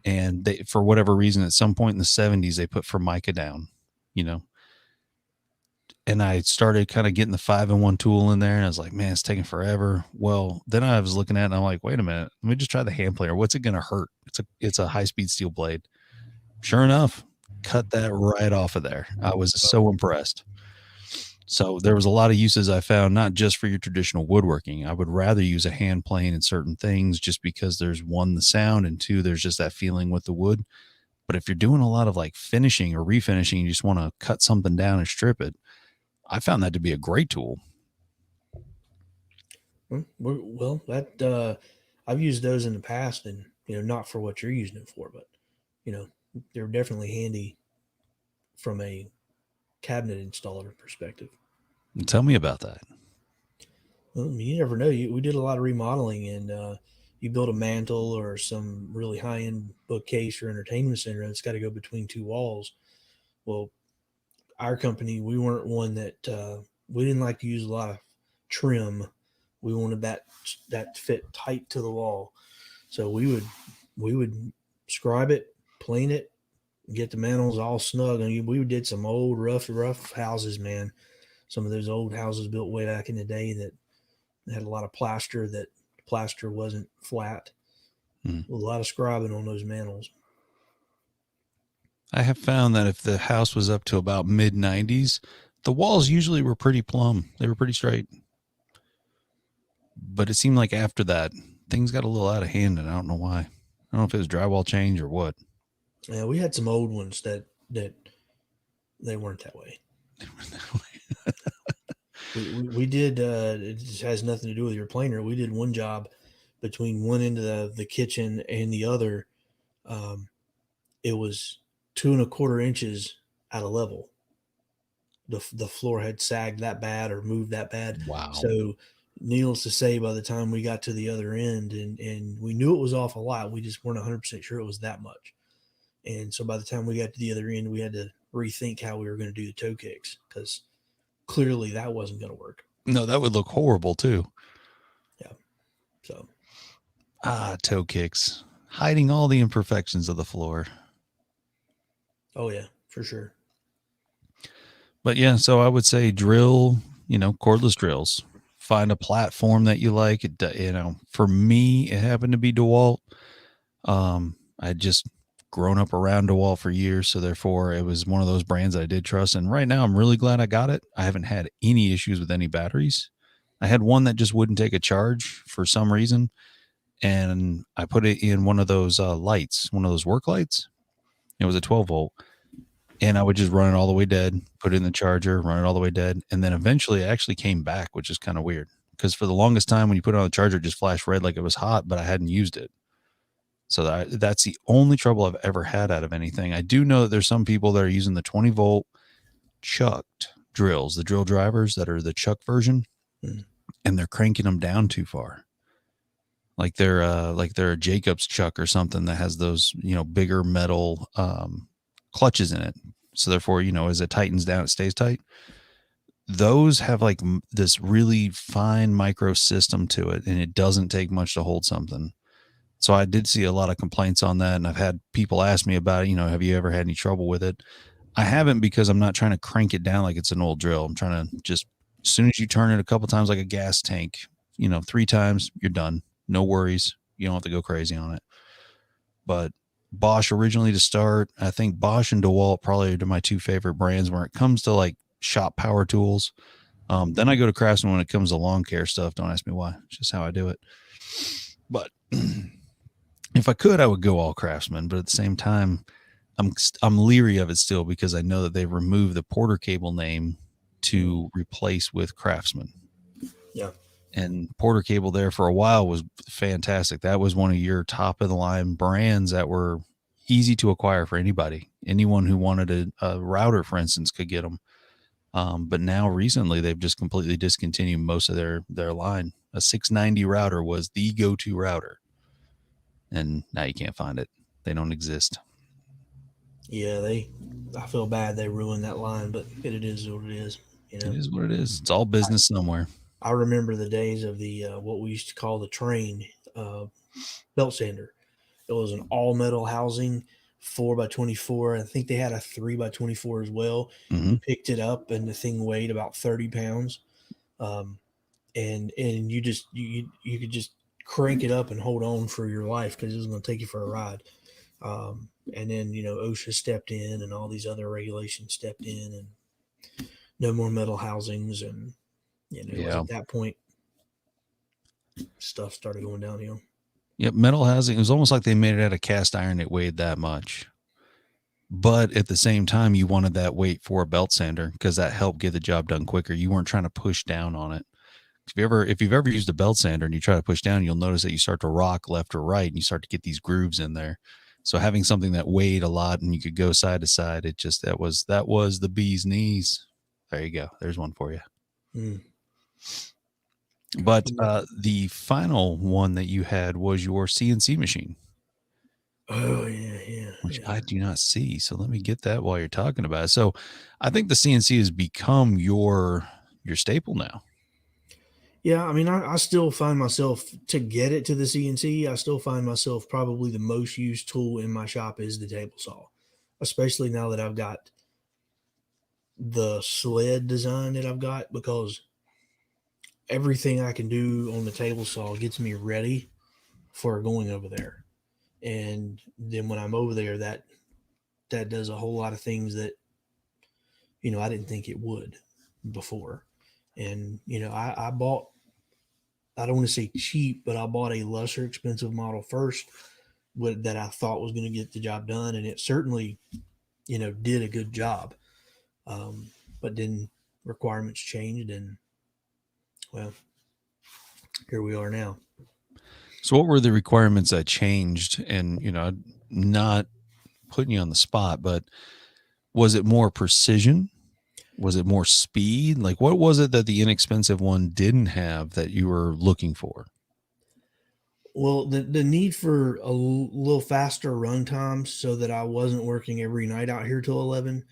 and they, for whatever reason, at some point in the 70s, they put Formica down, and I started kind of getting the 5-in-1 tool in there, and I was like, man, it's taking forever. Well, then I was looking at it and I'm like, wait a minute, let me just try the hand planer. What's it going to hurt? It's a high-speed steel blade. Sure enough, cut that right off of there. I was so impressed. So there was a lot of uses I found, not just for your traditional woodworking. I would rather use a hand plane in certain things just because there's one, the sound, and two, there's just that feeling with the wood. But if you're doing a lot of like finishing or refinishing, you just want to cut something down and strip it, I found that to be a great tool. Well, that I've used those in the past, and not for what you're using it for, but you know, they're definitely handy from a cabinet installer perspective. Tell me about that. Well, you never know. We did a lot of remodeling, and you build a mantle or some really high end bookcase or entertainment center, and it's got to go between two walls. Well, our company, we weren't one that we didn't like to use a lot of trim. We wanted that fit tight to the wall. So we would scribe it, plane it, get the mantles all snug. And we did some old rough houses, man. Some of those old houses built way back in the day that had a lot of plaster. That plaster wasn't flat. Mm. A lot of scribing on those mantles. I have found that if the house was up to about mid 90s, the walls usually were pretty plumb. They were pretty straight. But it seemed like after that, things got a little out of hand, and I don't know why. I don't know if it was drywall change or what. Yeah, we had some old ones that they weren't that way. We did. It just has nothing to do with your planer. We did one job between one end of the kitchen and the other. Um, it was 2.25 inches out of level. The floor had sagged that bad or moved that bad. Wow. So, needless to say, by the time we got to the other end, and we knew it was off a lot, we just weren't 100% sure it was that much. And so, by the time we got to the other end, we had to rethink how we were going to do the toe kicks because clearly that wasn't going to work. No, that would look horrible too. Yeah. So, toe kicks, hiding all the imperfections of the floor. oh yeah, for sure. But yeah, so I would say drill, cordless drills. Find a platform that you like. For me, it happened to be DeWalt. I'd just grown up around DeWalt for years, so therefore it was one of those brands I did trust. And right now, I'm really glad I got it. I haven't had any issues with any batteries. I had one that just wouldn't take a charge for some reason, and I put it in one of those lights, one of those work lights. It was a 12 volt. And I would just run it all the way dead, put it in the charger, run it all the way dead. And then eventually it actually came back, which is kind of weird because for the longest time when you put it on the charger, it just flashed red like it was hot, but I hadn't used it. So that's the only trouble I've ever had out of anything. I do know that there's some people that are using the 20 volt chucked drills, the drill drivers that are the chuck version, and they're cranking them down too far. Like they're a Jacobs chuck or something that has those, bigger metal clutches in it. So therefore, as it tightens down, it stays tight. Those have like this really fine micro system to it, and it doesn't take much to hold something. So I did see a lot of complaints on that, and I've had people ask me about it. Have you ever had any trouble with it? I haven't, because I'm not trying to crank it down like it's an old drill. I'm trying to just, as soon as you turn it a couple times like a gas tank, 3 times, you're done. No worries. You don't have to go crazy on it. But Bosch originally to start, I think Bosch and DeWalt probably are my two favorite brands when it comes to like shop power tools. Then I go to Craftsman when it comes to lawn care stuff. Don't ask me why. It's just how I do it. But if I could, I would go all Craftsman. But at the same time, I'm leery of it still because I know that they've removed the Porter Cable name to replace with Craftsman. Yeah. And Porter Cable there for a while was fantastic. That was one of your top of the line brands that were easy to acquire for anybody. Anyone who wanted a router, for instance, could get them. But now recently they've just completely discontinued most of their line. A 690 router was the go-to router. And now you can't find it. They don't exist. Yeah, I feel bad they ruined that line, but it is what it is. It is what it is. It's all business somewhere. I remember the days of the what we used to call the train belt sander. It was an all metal housing, 4x24. I think they had a 3x24 as well. Mm-hmm. You picked it up, and the thing weighed about 30 pounds. And you could just crank it up and hold on for your life because it was going to take you for a ride. And then OSHA stepped in, and all these other regulations stepped in, and no more metal housings, and it was at that point stuff started going downhill. Yep, metal housing. It was almost like they made it out of cast iron. It weighed that much, but at the same time, you wanted that weight for a belt sander because that helped get the job done quicker. You weren't trying to push down on it If you've ever used a belt sander and you try to push down, you'll notice that you start to rock left or right and you start to get these grooves in there. So having something that weighed a lot and you could go side to side, that was the bee's knees. There you go. There's one for you. Mm. But the final one that you had was your CNC machine. Oh yeah. Which I do not see. So let me get that while you're talking about it. So I think the CNC has become your staple now. Yeah, I mean, I still find myself to get it to the CNC. I still find myself probably the most used tool in my shop is the table saw, especially now that I've got the sled design that I've got, because everything I can do on the table saw gets me ready for going over there. And then when I'm over there, that does a whole lot of things that I didn't think it would before. And I bought, I don't want to say cheap, but I bought a lesser expensive model first that I thought was going to get the job done, and it certainly did a good job. But then requirements changed, and well, here we are now. So what were the requirements that changed? And not putting you on the spot, but was it more precision? Was it more speed? Like, what was it that the inexpensive one didn't have that you were looking for? Well, the need for a little faster run times so that I wasn't working every night out here till 11.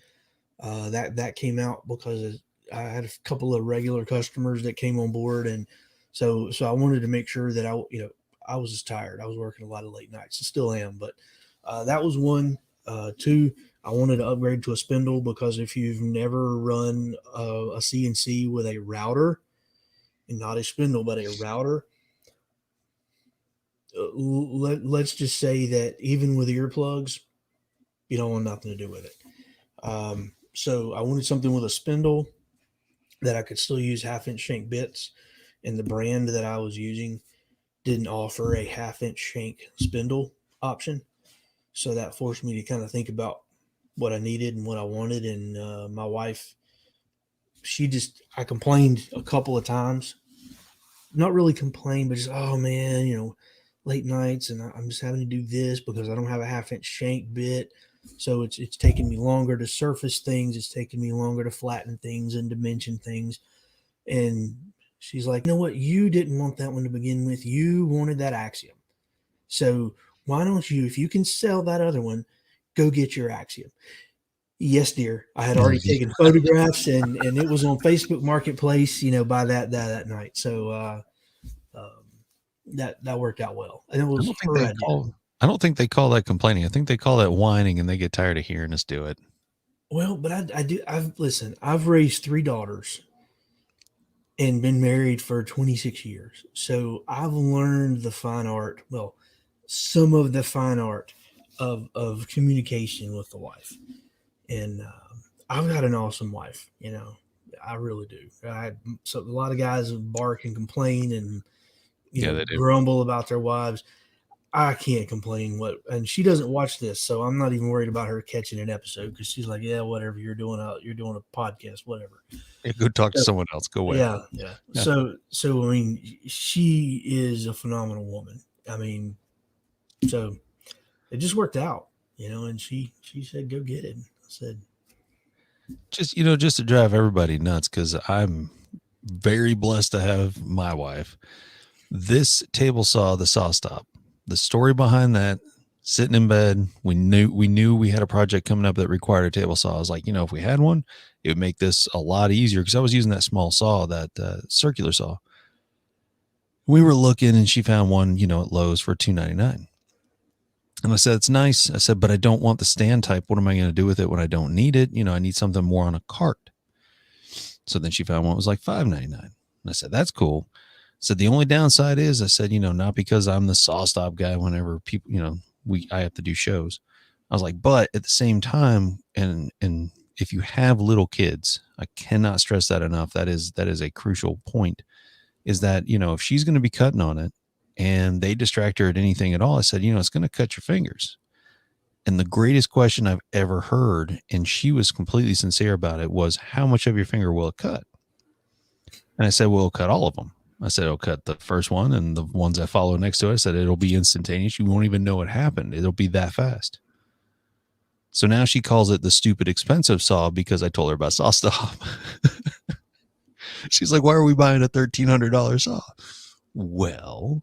That came out because I had a couple of regular customers that came on board, and so I wanted to make sure that I was just tired. I was working a lot of late nights, and still am. But that was one. Two, I wanted to upgrade to a spindle because if you've never run a CNC with a router, and not a spindle but a router, let's just say that even with earplugs, you don't want nothing to do with it. So I wanted something with a spindle that I could still use half-inch shank bits, and the brand that I was using didn't offer a half-inch shank spindle option. So that forced me to kind of think about what I needed and what I wanted. And my wife, I complained a couple of times, not really complained, but just, oh man, late nights and I'm just having to do this because I don't have a half-inch shank bit. So it's taking me longer to surface things. It's taking me longer to flatten things and dimension things. And she's like, you know what? You didn't want that one to begin with. You wanted that Axiom. So why don't you, if you can sell that other one, go get your Axiom. Yes, dear. I had already taken photographs and it was on Facebook Marketplace, by that night. So that worked out well. And it was I don't think they call that complaining. I think they call that whining, and they get tired of hearing us do it. Well, but I've raised 3 daughters and been married for 26 years. So I've learned the fine art, well, some of the fine art of communication with the wife. And I've got an awesome wife, I really do. So a lot of guys bark and complain and grumble about their wives. I can't complain and she doesn't watch this, so I'm not even worried about her catching an episode because she's like, yeah, whatever you're doing a podcast, whatever. Yeah, go talk to someone else. Go away. Yeah. So I mean, she is a phenomenal woman. I mean, so it just worked out, and she said, go get it. I said, just to drive everybody nuts, because I'm very blessed to have my wife. This table saw, the saw stop, the story behind that, sitting in bed, we knew we had a project coming up that required a table saw. I was like, if we had one, it would make this a lot easier, because I was using that small saw, that circular saw. We were looking, and she found one, at Lowe's for $2.99. And I said, it's nice. I said, but I don't want the stand type. What am I going to do with it when I don't need it? I need something more on a cart. So then she found one that was like $5.99. And I said, that's cool. I said, the only downside is, I said, not because I'm the saw stop guy whenever people, I have to do shows. I was like, but at the same time, and if you have little kids, I cannot stress that enough. That is a crucial point, is that, if she's going to be cutting on it and they distract her at anything at all, I said, it's going to cut your fingers. And the greatest question I've ever heard, and she was completely sincere about it, was, how much of your finger will it cut? And I said, well, it'll cut all of them. I said, it'll cut the first one, and the ones that follow next to it, I said, it'll be instantaneous. You won't even know it happened. It'll be that fast. So now she calls it the stupid expensive saw because I told her about Saw Stop. She's like, why are we buying a $1,300 saw? Well,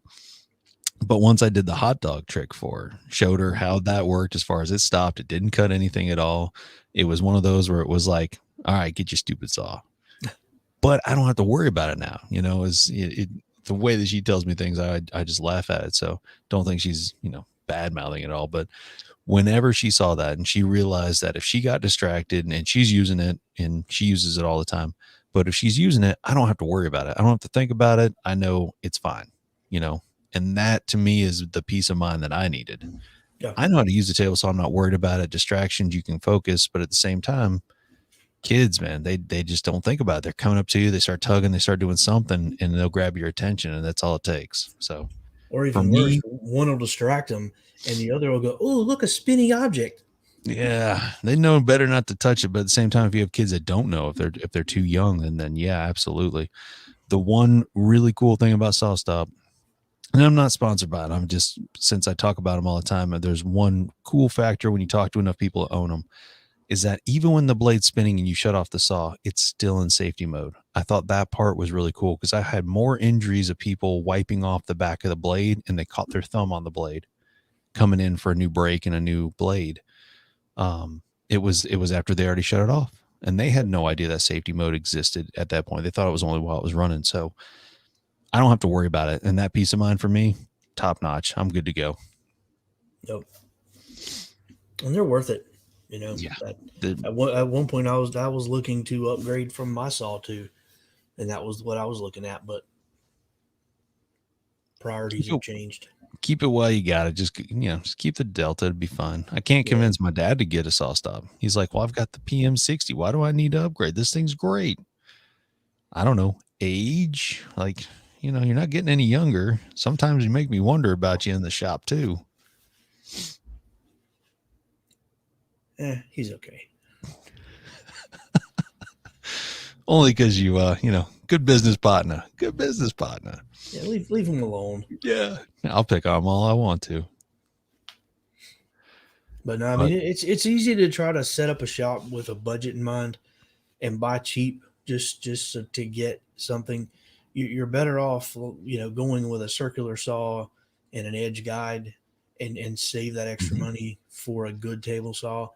but once I did the hot dog trick for her, showed her how that worked as far as it stopped. It didn't cut anything at all. It was one of those where it was like, all right, get your stupid saw. But I don't have to worry about it now. The way that she tells me things, I just laugh at it. So don't think she's, bad mouthing at all. But whenever she saw that and she realized that if she got distracted and she's using it and she uses it all the time, but if she's using it, I don't have to worry about it. I don't have to think about it. I know it's fine, and that to me is the peace of mind that I needed. Yeah. I know how to use the table, so I'm not worried about it. Distractions, you can focus, but at the same time, kids, man, they just don't think about it. They're coming up to you, they start tugging, they start doing something, and they'll grab your attention, and that's all it takes. So, Or for even worse, me, one will distract them and the other will go, oh, look, a spinning object. yeah, they know better not to touch it. But at the same time, if you have kids that don't know, if they're too young, then yeah, absolutely. The one really cool thing about Saw Stop, and I'm not sponsored by it. I'm just, since I talk about them all the time, there's one cool factor when you talk to enough people that own them, is that even when the blade's spinning and you shut off the saw, it's still in safety mode. I thought that part was really cool because I had more injuries of people wiping off the back of the blade and they caught their thumb on the blade coming in for a new brake and a new blade. It was after they already shut it off, and they had no idea that safety mode existed at that point. They thought it was only while it was running. So I don't have to worry about it. And that peace of mind for me, top notch. I'm good to go. Nope. And they're worth it. Yeah. At one point I was looking to upgrade from my saw to, and that was what I was looking at, but priorities have changed. Keep it while you got it. Just keep the Delta. It'd be fine. I can't convince my dad to get a Saw Stop. He's like, well, I've got the PM60. Why do I need to upgrade? This thing's great. I don't know. Age, like, you're not getting any younger. Sometimes you make me wonder about you in the shop too. He's okay. Only because you, good business partner. Good business partner. Yeah, leave him alone. Yeah, I'll pick on him all I want to. But no, I mean, it's easy to try to set up a shop with a budget in mind and buy cheap just to get something. You're better off, going with a circular saw and an edge guide and save that extra money for a good table saw.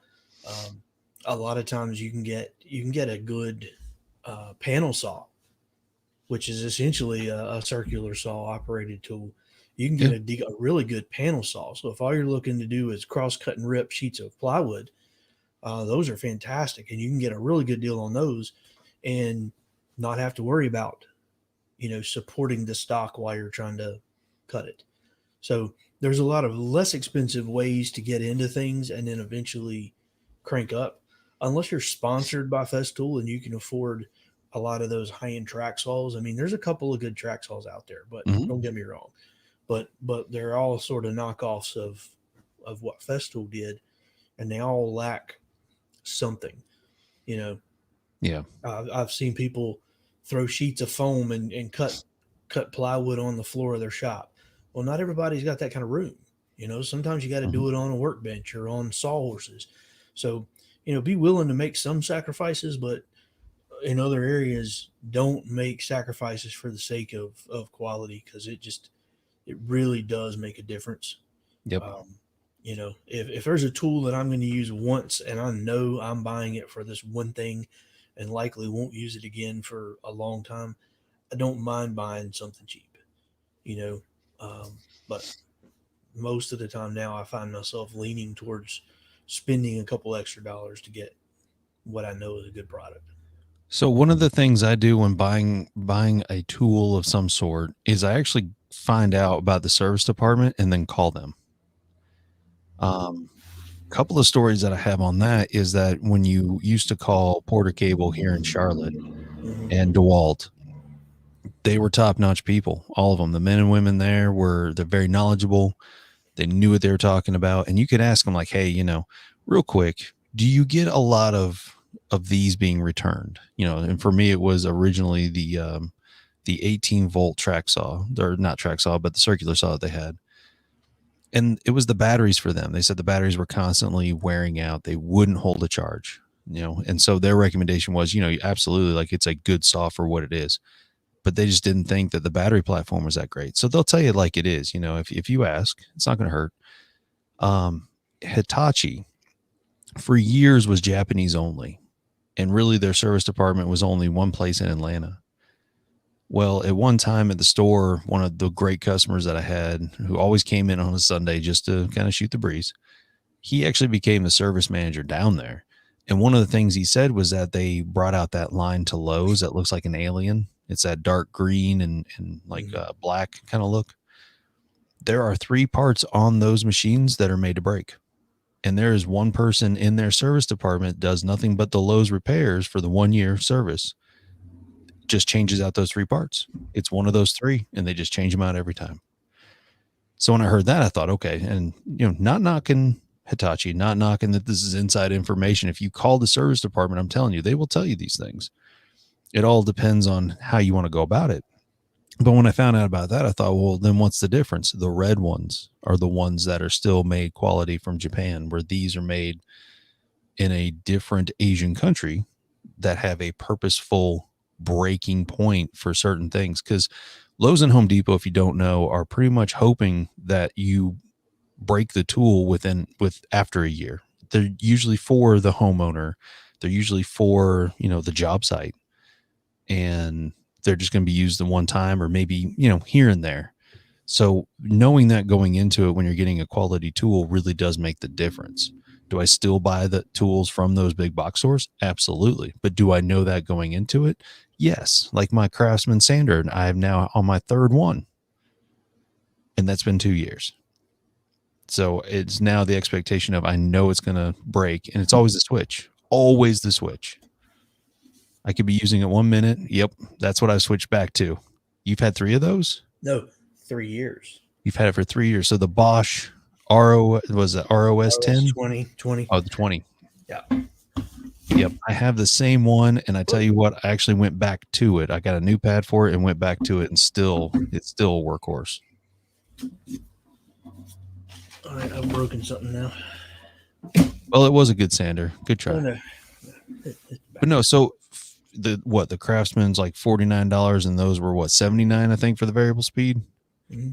A lot of times you can get a good panel saw, which is essentially a circular saw operated tool. You can get a really good panel saw. So if all you're looking to do is cross cut and rip sheets of plywood, those are fantastic, and you can get a really good deal on those and not have to worry about supporting the stock while you're trying to cut it. So there's a lot of less expensive ways to get into things and then eventually crank up, unless you're sponsored by Festool and you can afford a lot of those high-end track saws. I mean, there's a couple of good track saws out there, but don't get me wrong. But they're all sort of knockoffs of what Festool did, and they all lack something, Yeah. I've seen people throw sheets of foam and cut plywood on the floor of their shop. Well, not everybody's got that kind of room. Sometimes you got to do it on a workbench or on sawhorses. So, be willing to make some sacrifices, but in other areas, don't make sacrifices for the sake of quality, because it really does make a difference. Yep. If there's a tool that I'm going to use once and I know I'm buying it for this one thing and likely won't use it again for a long time, I don't mind buying something cheap, but most of the time now I find myself leaning towards spending a couple extra dollars to get what I know is a good product. So one of the things I do when buying a tool of some sort is I actually find out about the service department and then call them. Couple of stories that I have on that is that when you used to call Porter Cable here in Charlotte and DeWalt, they were top-notch people, all of them. The men and women there they're very knowledgeable. They knew what they were talking about. And you could ask them like, hey, real quick, do you get a lot of these being returned? And for me, it was originally the the 18-volt track saw, or not track saw, but the circular saw that they had. And it was the batteries for them. They said the batteries were constantly wearing out. They wouldn't hold a charge, and so their recommendation was, absolutely, like, it's a good saw for what it is. But they just didn't think that the battery platform was that great. So they'll tell you like it is, if you ask, it's not going to hurt. Hitachi for years was Japanese only. And really their service department was only one place in Atlanta. Well, at one time at the store, one of the great customers that I had who always came in on a Sunday just to kind of shoot the breeze, he actually became the service manager down there. And one of the things he said was that they brought out that line to Lowe's that looks like an alien. It's that dark green and like black kind of look. There are 3 parts on those machines that are made to break. And there is one person in their service department does nothing but the Lowe's repairs for the 1-year service. Just changes out those 3 parts. It's one of those 3, and they just change them out every time. So when I heard that, I thought, okay, and not knocking Hitachi, not knocking that this is inside information. If you call the service department, I'm telling you, they will tell you these things. It all depends on how you want to go about it. But when I found out about that, I thought, well, then what's the difference? The red ones are the ones that are still made quality from Japan, where these are made in a different Asian country that have a purposeful breaking point for certain things. Because Lowe's and Home Depot, if you don't know, are pretty much hoping that you break the tool after a year. They're usually for the homeowner. They're usually for, the job site. And they're just going to be used the one time or maybe, here and there. So knowing that going into it when you're getting a quality tool really does make the difference. Do I still buy the tools from those big box stores? Absolutely. But do I know that going into it? Yes. Like my Craftsman sander, I have now on my 3rd one. And that's been 2 years. So it's now the expectation of, I know it's going to break, and it's always the switch, always the switch. I could be using it 1 minute. Yep. That's what I switched back to. You've had 3 of those? No, 3 years. You've had it for 3 years. So the Bosch was it ROS 10? 20. Oh, the 20. Yeah. Yep. I have the same one. And I tell you what, I actually went back to it. I got a new pad for it and went back to it, and it's still a workhorse. All right. I've broken something now. Well, it was a good sander. Good try. Oh, no. But no, so the Craftsman's like $49, and those were $79, I think, for the variable speed. Mm-hmm.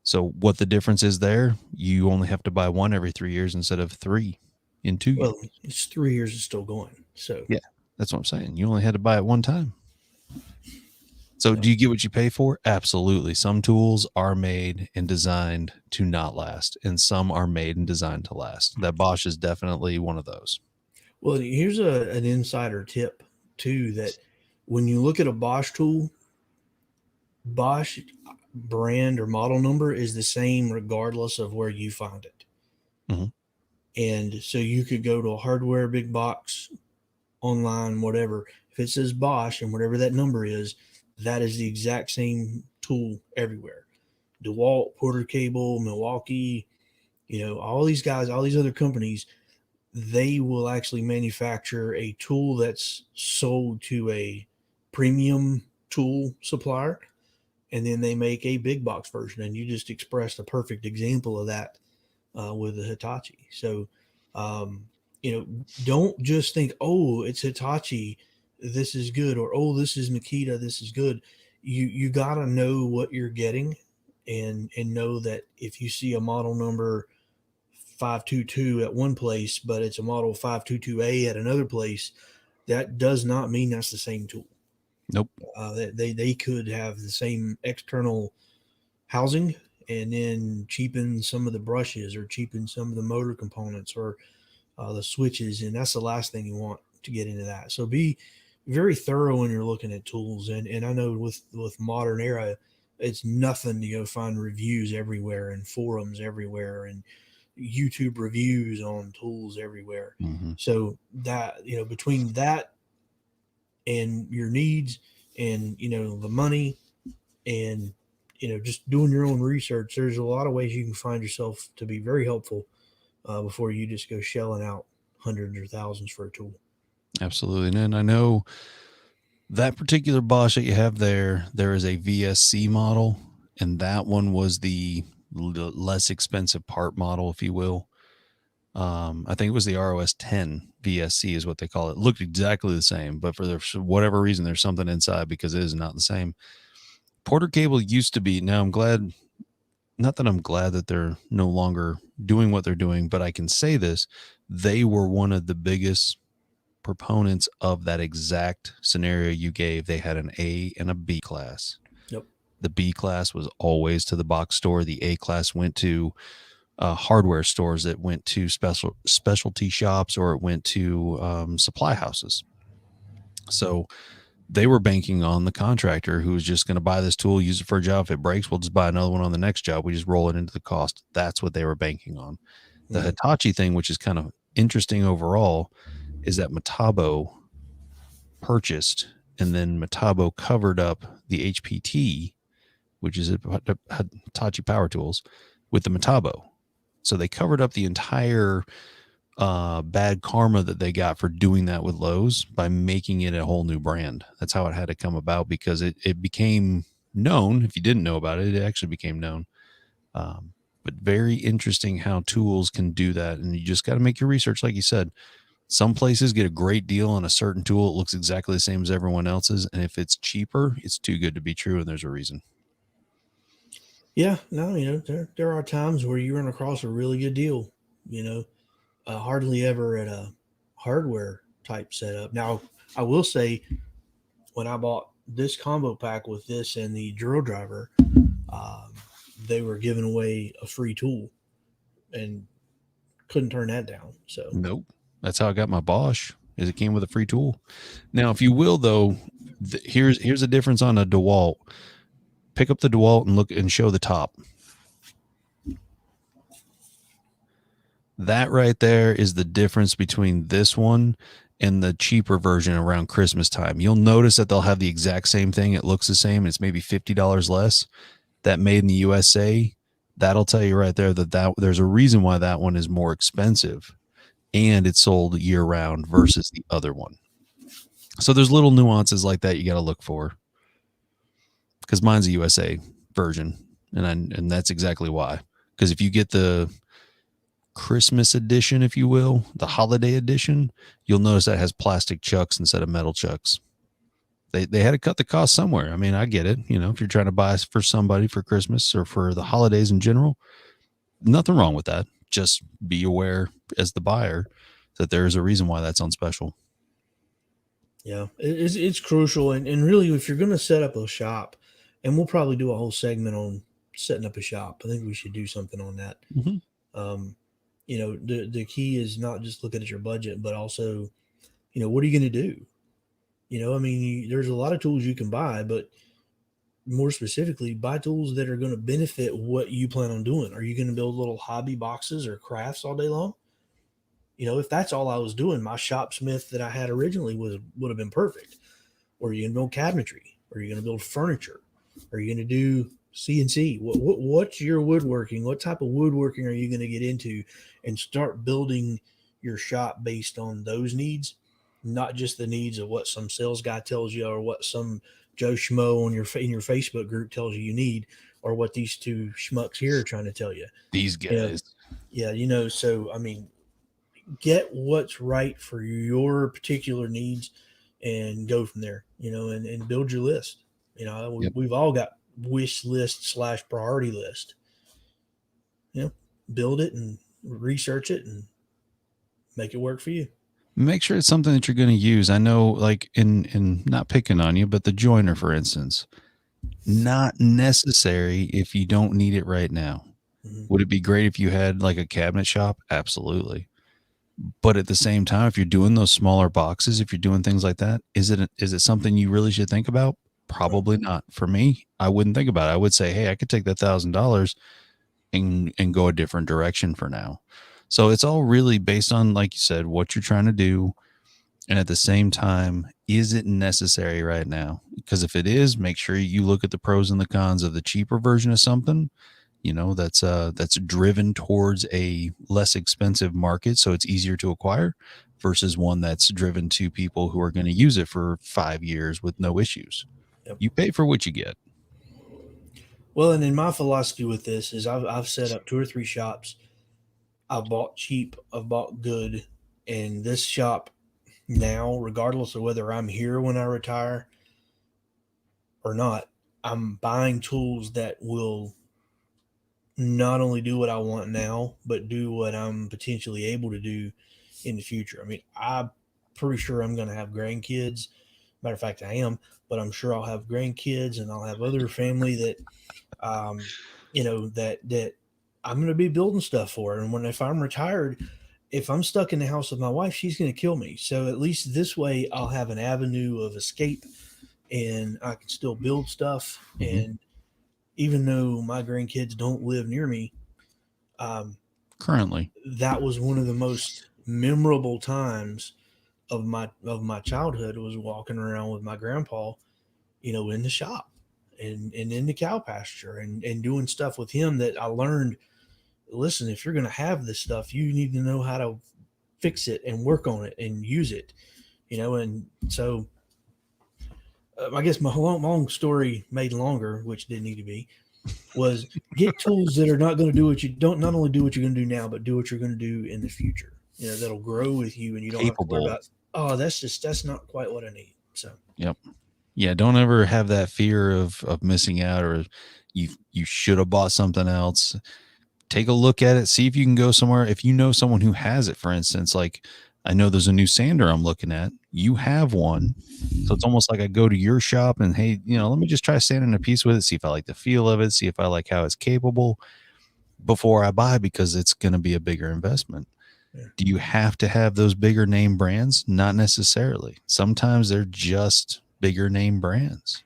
So what the difference is there, you only have to buy one every 3 years instead of 3 in 2 years. Well, it's 3 years, it's still going. So yeah, that's what I'm saying. You only had to buy it one time. So do you get what you pay for? Absolutely. Some tools are made and designed to not last, and some are made and designed to last. That Bosch is definitely one of those. Well, here's an insider tip too, that when you look at a Bosch tool, Bosch brand or model number is the same regardless of where you find it. Mm-hmm. And so you could go to a hardware big box, online, whatever. If it says Bosch and whatever that number is, that is the exact same tool everywhere. DeWalt, Porter Cable, Milwaukee, all these guys, all these other companies, they will actually manufacture a tool that's sold to a premium tool supplier, and then they make a big box version. And you just expressed a perfect example of that with the Hitachi. So, don't just think, oh, it's Hitachi, this is good, or oh, this is Makita, this is good. You got to know what you're getting, and know that if you see a model number 522 at one place, but it's a model 522A at another place, that does not mean that's the same tool. Nope. They could have the same external housing and then cheapen some of the brushes or cheapen some of the motor components or the switches. And that's the last thing you want to get into that. So be very thorough when you're looking at tools. And I know with modern era, it's nothing to go find reviews everywhere and forums everywhere and YouTube reviews on tools everywhere. Mm-hmm. So that, between that and your needs and, the money and, just doing your own research, there's a lot of ways you can find yourself to be very helpful before you just go shelling out hundreds or thousands for a tool. Absolutely. And I know That particular Bosch that you have there is a VSC model, and that one was the less expensive part model, if you will. I think it was the ROS 10 VSC is what they call it. Looked exactly the same, but for whatever reason, there's something inside because it is not the same. Porter Cable used to be. Now I'm glad, not that I'm glad that they're no longer doing what they're doing, but I can say this: they were one of the biggest proponents of that exact scenario you gave. They had an A and a B class. Yep. The B class was always to the box store. The A class went to hardware stores, that went to specialty shops, or it went to supply houses. So they were banking on the contractor who was just going to buy this tool, use it for a job. If it breaks, we'll just buy another one on the next job. We just roll it into the cost. That's what they were banking on. The Hitachi thing, which is kind of interesting overall, is that Metabo purchased, and then Metabo covered up the HPT, which is Hitachi Power Tools, with the Metabo. So they covered up the entire bad karma that they got for doing that with Lowe's by making it a whole new brand. That's how it had to come about, because it became known. If you didn't know about it, it actually became known. But very interesting how tools can do that. And you just got to make your research. Like you said, some places get a great deal on a certain tool. It looks exactly the same as everyone else's. And if it's cheaper, it's too good to be true. And there's a reason. Yeah, no, there are times where you run across a really good deal, hardly ever at a hardware type setup. Now, I will say, when I bought this combo pack with this and the drill driver, um, they were giving away a free tool, and couldn't turn that down. So Nope. That's how I got my Bosch, is it came with a free tool. Now, if you will, though, here's a difference on a DeWalt. Pick up the DeWalt and look and show the top. That right there is the difference between this one and the cheaper version around Christmas time. You'll notice that they'll have the exact same thing. It looks the same. It's maybe $50 less. That made in the USA, that'll tell you right there that there's a reason why that one is more expensive, and it's sold year round versus the other one. So there's little nuances like that you got to look for, because mine's a USA version, and that's exactly why. Because if you get the Christmas edition, if you will, the holiday edition, you'll notice that has plastic chucks instead of metal chucks. They had to cut the cost somewhere. I mean, I get it. If you're trying to buy for somebody for Christmas or for the holidays in general, nothing wrong with that. Just be aware as the buyer that there is a reason why that's on special. Yeah, it's crucial. And really, if you're going to set up a shop, and we'll probably do a whole segment on setting up a shop. I think we should do something on that. Mm-hmm. The key is not just looking at your budget, but also, what are you going to do? There's a lot of tools you can buy, but more specifically, buy tools that are going to benefit what you plan on doing. Are you going to build little hobby boxes or crafts all day long? If that's all I was doing, my shopsmith that I had originally would have been perfect. Or are you going to build cabinetry? Or are you going to build furniture? Are you going to do CNC? What's your woodworking? What type of woodworking are you going to get into, and start building your shop based on those needs, not just the needs of what some sales guy tells you, or what some Joe Schmo in your Facebook group tells you need, or what these two schmucks here are trying to tell you. These guys. So get what's right for your particular needs, and go from there, and build your list. We've all got wish list / priority list. Build it and research it and make it work for you. Make sure it's something that you're going to use. I know, like in not picking on you, but the joiner, for instance, not necessary if you don't need it right now. Mm-hmm. Would it be great if you had like a cabinet shop? Absolutely. But at the same time, if you're doing those smaller boxes, if you're doing things like that, is it something you really should think about? Probably not. For me, I wouldn't think about it. I would say, hey, I could take that $1,000 and go a different direction for now. So it's all really based on, like you said, what you're trying to do. And at the same time, is it necessary right now? Because if it is, make sure you look at the pros and the cons of the cheaper version of something that's driven towards a less expensive market, so it's easier to acquire, versus one that's driven to people who are going to use it for 5 years with no issues. Yep. You pay for what you get. Well, and then my philosophy with this is I've set up 2 or 3 shops. I've bought cheap, I've bought good, and this shop now, regardless of whether I'm here when I retire or not, I'm buying tools that will not only do what I want now, but do what I'm potentially able to do in the future. I mean, I'm pretty sure I'm going to have grandkids. Matter of fact, I am, but I'm sure I'll have grandkids and I'll have other family that, um, that I'm going to be building stuff for. And if I'm retired, if I'm stuck in the house with my wife, she's going to kill me. So at least this way, I'll have an avenue of escape, and I can still build stuff. Mm-hmm. And even though my grandkids don't live near me, Currently, that was one of the most memorable times of my childhood, was walking around with my grandpa, in the shop and in the cow pasture, and doing stuff with him that I learned. Listen, if you're going to have this stuff, you need to know how to fix it and work on it and use it, and so I guess my long story made longer, which didn't need to be, was get tools that are not going to do what you don't not only do what you're going to do now, but do what you're going to do in the future. That'll grow with you, and you don't have to worry capable. about, oh, that's not quite what I need. So, Yep. Yeah, don't ever have that fear of missing out, or you should have bought something else. Take a look at it, see if you can go somewhere. If you know someone who has it, for instance, like I know there's a new sander I'm looking at. You have one. So it's almost like I go to your shop and, hey, let me just try sanding a piece with it, see if I like the feel of it, see if I like how it's capable before I buy, because it's going to be a bigger investment. yeah. Do you have to have those bigger name brands? Not necessarily. Sometimes they're just bigger name brands.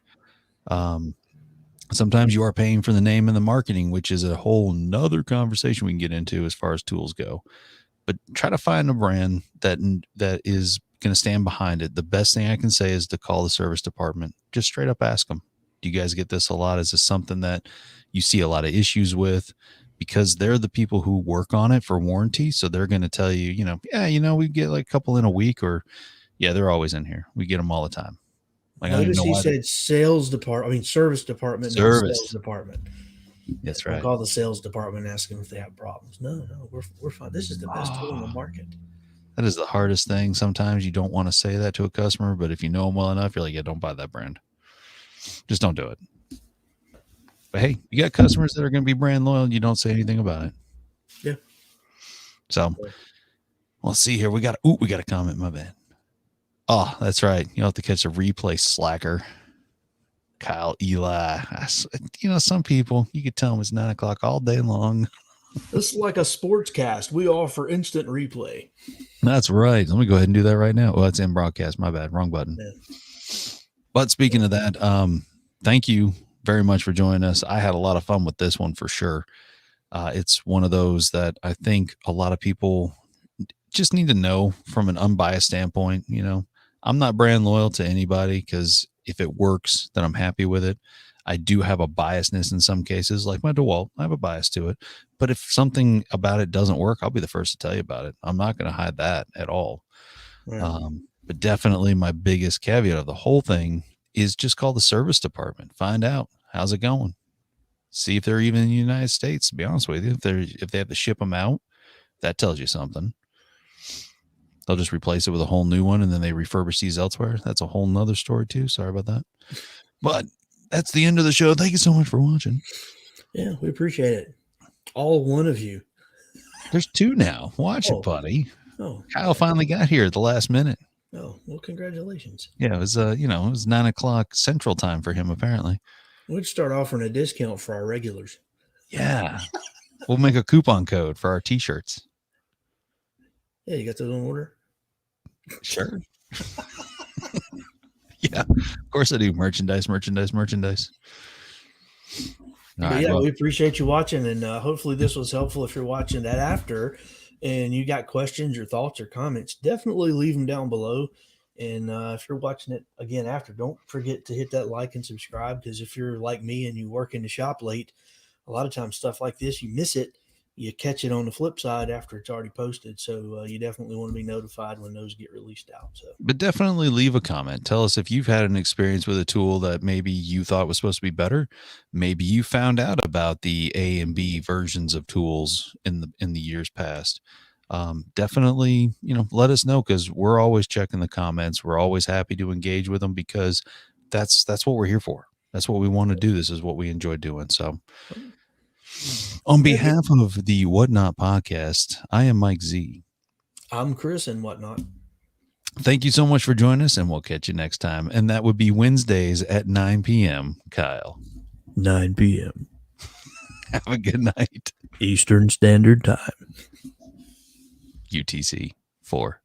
Sometimes you are paying for the name and the marketing, which is a whole nother conversation we can get into as far as tools go. But try to find a brand that is going to stand behind it. The best thing I can say is to call the service department. Just straight up ask them, do you guys get this a lot? Is this something that you see a lot of issues with? Because they're the people who work on it for warranty. So they're going to tell you, we get like a couple in a week, or yeah, they're always in here. We get them all the time. Like, I don't even Notice know he why. said sales department. I mean, service department, not Service. sales department. That's Don't right. call the sales department and ask them if they have problems. No, we're fine. This is the best tool in the market. That is the hardest thing. Sometimes you don't want to say that to a customer, but if you know them well enough, you're like, yeah, don't buy that brand. Just don't do it. But hey, you got customers that are going to be brand loyal, and you don't say anything about it. Yeah. So, let's see here. We got a comment. My bad. Oh, that's right. You'll have to catch a replay, slacker. Kyle, Eli. Some people, you could tell them it's 9:00 all day long. This is like a sports cast. We offer instant replay. That's right. Let me go ahead and do that right now. Well, it's in broadcast. My bad. Wrong button. Yeah. But speaking of that, thank you very much for joining us. I had a lot of fun with this one for sure. It's one of those that I think a lot of people just need to know from an unbiased standpoint. I'm not brand loyal to anybody, because if it works, then I'm happy with it. I do have a biasness in some cases, like my DeWalt. I have a bias to it. But if something about it doesn't work, I'll be the first to tell you about it. I'm not going to hide that at all. Right. But definitely my biggest caveat of the whole thing is just call the service department. Find out, how's it going? See if they're even in the United States, to be honest with you. If they have to ship them out, that tells you something. They'll just replace it with a whole new one, and then they refurbish these elsewhere. That's a whole nother story too. Sorry about that. But that's the end of the show. Thank you so much for watching. Yeah, we appreciate it. All one of you. There's 2 now. Watch it, buddy. Oh, Kyle finally got here at the last minute. Oh, well, congratulations. Yeah, it was it was 9:00 Central Time for him, apparently. We'd start offering a discount for our regulars. Yeah. We'll make a coupon code for our t-shirts. Yeah, you got those on order? Sure. Yeah, of course I do. Merchandise. Right, well, we appreciate you watching, and hopefully this was helpful. If you're watching that after and you got questions or thoughts or comments, definitely leave them down below. And if you're watching it again after, don't forget to hit that like and subscribe, because if you're like me and you work in the shop late, a lot of times stuff like this, you miss it, you catch it on the flip side after it's already posted. So you definitely want to be notified when those get released out. So, but definitely leave a comment. Tell us if you've had an experience with a tool that maybe you thought was supposed to be better. Maybe you found out about the A and B versions of tools in the years past. Definitely, let us know, because we're always checking the comments. We're always happy to engage with them, because that's what we're here for. That's what we want to do. This is what we enjoy doing. So, on behalf of the Whatnot podcast, I am Mike Z. I'm Chris and Whatnot. Thank you so much for joining us, and we'll catch you next time. And that would be Wednesdays at 9 p.m. Kyle. 9 p.m. Have a good night. Eastern Standard Time. UTC 4.